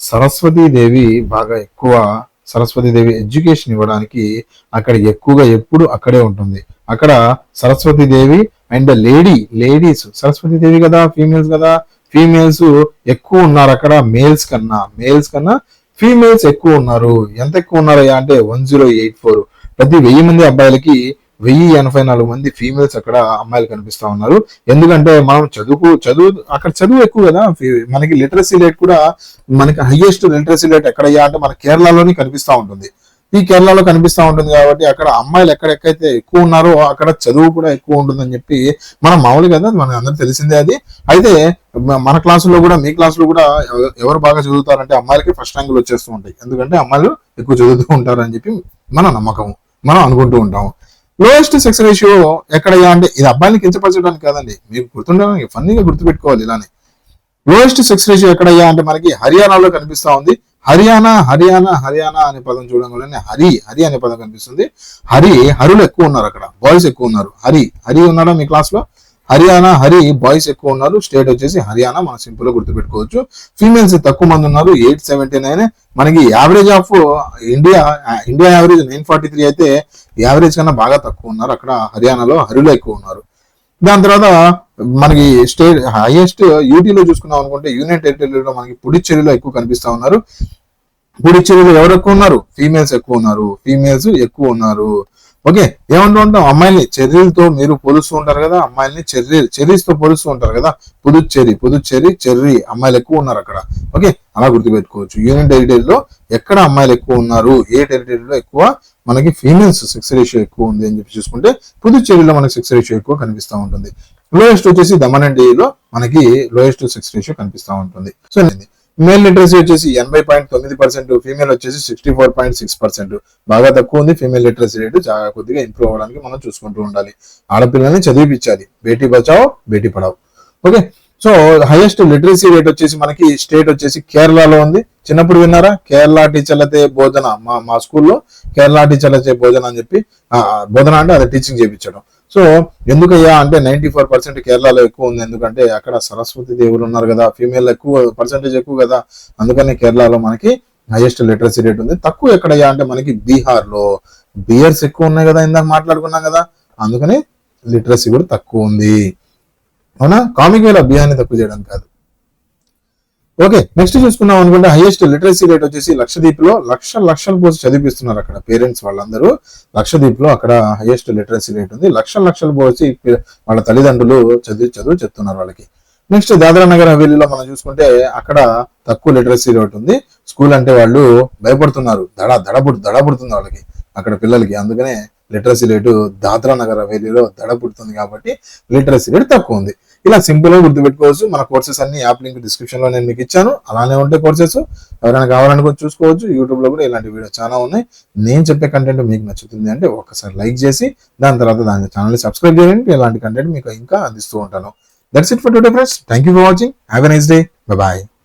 S1: సరస్వతీదేవి బాగా ఎక్కువ. సరస్వతీదేవి ఎడ్యుకేషన్ ఇవ్వడానికి అక్కడ ఎక్కువగా ఎప్పుడు అక్కడే ఉంటుంది. అక్కడ సరస్వతీదేవి అండ్ లేడీస్ సరస్వతీదేవి కదా, ఫీమేల్స్ ఎక్కువ ఉన్నారు అక్కడ. మేల్స్ కన్నా ఫీమేల్స్ ఎక్కువ ఉన్నారు. ఎంత ఎక్కువ ఉన్నారయ్యా అంటే 1084. ప్రతి 1000 మంది అబ్బాయిలకి 1084 మంది ఫీమేల్స్ అక్కడ అమ్మాయిలు కనిపిస్తా ఉన్నారు. ఎందుకంటే మనం అక్కడ చదువు ఎక్కువ కదా, మనకి లిటరసీ రేట్ కూడా, మనకి హైయెస్ట్ లిటరసీ రేట్ ఎక్కడయ్యా అంటే మన కేరళలోనే కనిపిస్తా ఉంటుంది. ఈ కేరళలో కనిపిస్తా ఉంటుంది కాబట్టి అక్కడ అమ్మాయిలు ఎక్కడెక్కడైతే ఎక్కువ ఉన్నారో అక్కడ చదువు కూడా ఎక్కువ ఉంటుందని చెప్పి మనం మామూలుగా కదా, మనకు అందరూ తెలిసిందే అది. అయితే మన క్లాసులో కూడా, మీ క్లాసులో కూడా ఎవరు బాగా చదువుతారంటే అమ్మాయిలకి ఫస్ట్ ర్యాంకులు వచ్చేస్తూ ఉంటాయి. ఎందుకంటే అమ్మాయిలు ఎక్కువ చదువుతూ ఉంటారు అని చెప్పి మన నమ్మకం, మనం అనుకుంటూ ఉంటాము. లోయెస్ట్ సెక్స్ రేషియో ఎక్కడయ్యా అంటే ఇది అబ్బాయిని కించపరచడానికి కాదండి, మీకు గుర్తుండడానికి ఫన్నీగా గుర్తుపెట్టుకోవాలి ఇలానే. లోయెస్ట్ సెక్స్ రేషియో ఎక్కడయ్యా అంటే మనకి హర్యానాలో కనిపిస్తా ఉంది. హర్యానా అనే పదం చూడంగానే హరి అనే పదం కనిపిస్తుంది. హరులు ఎక్కువ ఉన్నారు అక్కడ, బాయ్స్ ఎక్కువ ఉన్నారు. హరి ఉన్నారా మీ క్లాస్ లో? హర్యానా, బాయ్స్ ఎక్కువ ఉన్నారు, స్టేట్ వచ్చేసి హర్యానా, మనం సింపుల్ గా గుర్తుపెట్టుకోవచ్చు. ఫీమేల్స్ తక్కువ మంది ఉన్నారు, 879. మనకి యావరేజ్ ఆఫ్ ఇండియా యావరేజ్ 943 అయితే యావరేజ్ కన్నా బాగా తక్కువ ఉన్నారు అక్కడ హర్యానాలో, హరిలో ఎక్కువ ఉన్నారు. దాని తర్వాత మనకి స్టేట్ హైయెస్ట్ యూటీలో చూసుకున్నాం అనుకుంటే యూనియన్ టెరిటరీలో మనకి పుడుచ్చేరిలో ఎక్కువ కనిపిస్తా ఉన్నారు. పుడుచ్చేరిలో ఎవరు ఎక్కువ ఉన్నారు? ఫీమేల్స్ ఎక్కువ ఉన్నారు. ఓకే, ఏమంటూ ఉంటాం, అమ్మాయిల్ని చెర్రీలతో మీరు పోలుస్తూ ఉంటారు కదా, అమ్మాయిల్ని చెర్రీస్ తో పోలుస్తూ ఉంటారు కదా, పుదుచ్చేరి చెర్రీ అమ్మాయిలు ఎక్కువ ఉన్నారు అక్కడ. ఓకే, అలా గుర్తుపెట్టుకోవచ్చు. యూనియన్ టెరిటరీలో ఎక్కడ అమ్మాయిలు ఎక్కువ ఉన్నారు, ఏ టెరిటరీలో ఎక్కువ మనకి ఫీమేల్స్ సెక్స్ రేషియో ఎక్కువ ఉంది అని చెప్పి చూసుకుంటే పుదుచ్చేరిలో మనకి సెక్స్ రేషియో ఎక్కువ కనిపిస్తూ ఉంటుంది. లోయెస్ట్ వచ్చేసి దమన్ అండ్ డిలో మనకి లోయెస్ట్ సెక్స్ రేషియో కనిపిస్తూ ఉంటుంది. సో మేల్ లిటరసీ వచ్చేసి 80.9%, ఫీమేల్ వచ్చేసి 64.6%. బాగా తక్కువ ఉంది ఫీమేల్ లిటరసీ రేటు. చాలా కొద్దిగా ఇంప్రూవ్ అవ్వడానికి మనం చూసుకుంటూ ఉండాలి. ఆడపిల్లల్ని చదివిపించాలి, Beti Bachao Beti Padhao. Okay, so highest literacy rate వచ్చేసి మనకి స్టేట్ వచ్చేసి కేరళలో ఉంది. చిన్నప్పుడు విన్నారా, కేరళ టీచర్లతే బోధన, మా స్కూల్లో కేరళ టీచర్లతే బోధన అని చెప్పి, బోధన అంటే అది టీచింగ్ చేయించడం. సో ఎందుకయ్యా అంటే 94% కేరళలో ఎక్కువ ఉంది, ఎందుకంటే అక్కడ సరస్వతి దేవులు ఉన్నారు కదా, ఫీమేల్ పర్సెంటేజ్ ఎక్కువ కదా, అందుకని కేరళలో మనకి హైయెస్ట్ లిటరసీ రేట్ ఉంది. తక్కువ ఎక్కడయ్యా అంటే మనకి బీహార్లో, బియర్స్ ఎక్కువ ఉన్నాయి కదా, ఇందాక మాట్లాడుకున్నాం కదా, అందుకని లిటరసీ కూడా తక్కువ ఉంది. అవునా, కామిక్ వేల బీహార్ని తక్కువ చేయడం కాదు. ఓకే, నెక్స్ట్ చూసుకున్నాం అనుకుంటే హైయెస్ట్ లిటరసీ రేట్ వచ్చేసి లక్షద్వీప్ లో లక్షలు పోసి చదివిస్తున్నారు అక్కడ పేరెంట్స్ వాళ్ళందరూ. లక్షద్వీప్ లో అక్కడ హైయెస్ట్ లిటరసీ రేట్ ఉంది. లక్షలు పోసి వాళ్ళ తల్లిదండ్రులు చదువు చెప్తున్నారు వాళ్ళకి. నెక్స్ట్ దాద్రా నగర్ హవేలీలో మనం చూసుకుంటే అక్కడ తక్కువ లిటరసీ రేట్ ఉంది. స్కూల్ అంటే వాళ్ళు భయపడుతున్నారు, దడ పుడుతుంది వాళ్ళకి అక్కడ పిల్లలకి, అందుకనే లిటరసీ రేటు దాద్రా నగర్ హవేలీలో దడ పుడుతుంది కాబట్టి లిటరసీ రేట్ తక్కువ ఉంది. ఇలా సింపుల్ గా గుర్తుపెట్టుకోవచ్చు. మన కోర్సెస్ అన్ని యాప్ లింక్ డిస్క్రిప్షన్ లో నేను మీకు ఇచ్చాను, అలానే ఉంటే కోర్సెస్ ఎవరైనా కావాలనుకో చూసుకోవచ్చు. యూట్యూబ్ లో కూడా ఇలాంటి వీడియో చాలా ఉన్నాయి. నేను చెప్పే కంటెంట్ మీకు నచ్చుతుంది అంటే ఒకసారి లైక్ చేసి దాని తర్వాత దాని ఛానల్ సబ్స్క్రైబ్ చేయండి. ఇలాంటి కంటెంట్ మీకు ఇంకా అందిస్తూ ఉంటాను. That's it for today friends. Thank you for watching. Have a nice day. Bye bye.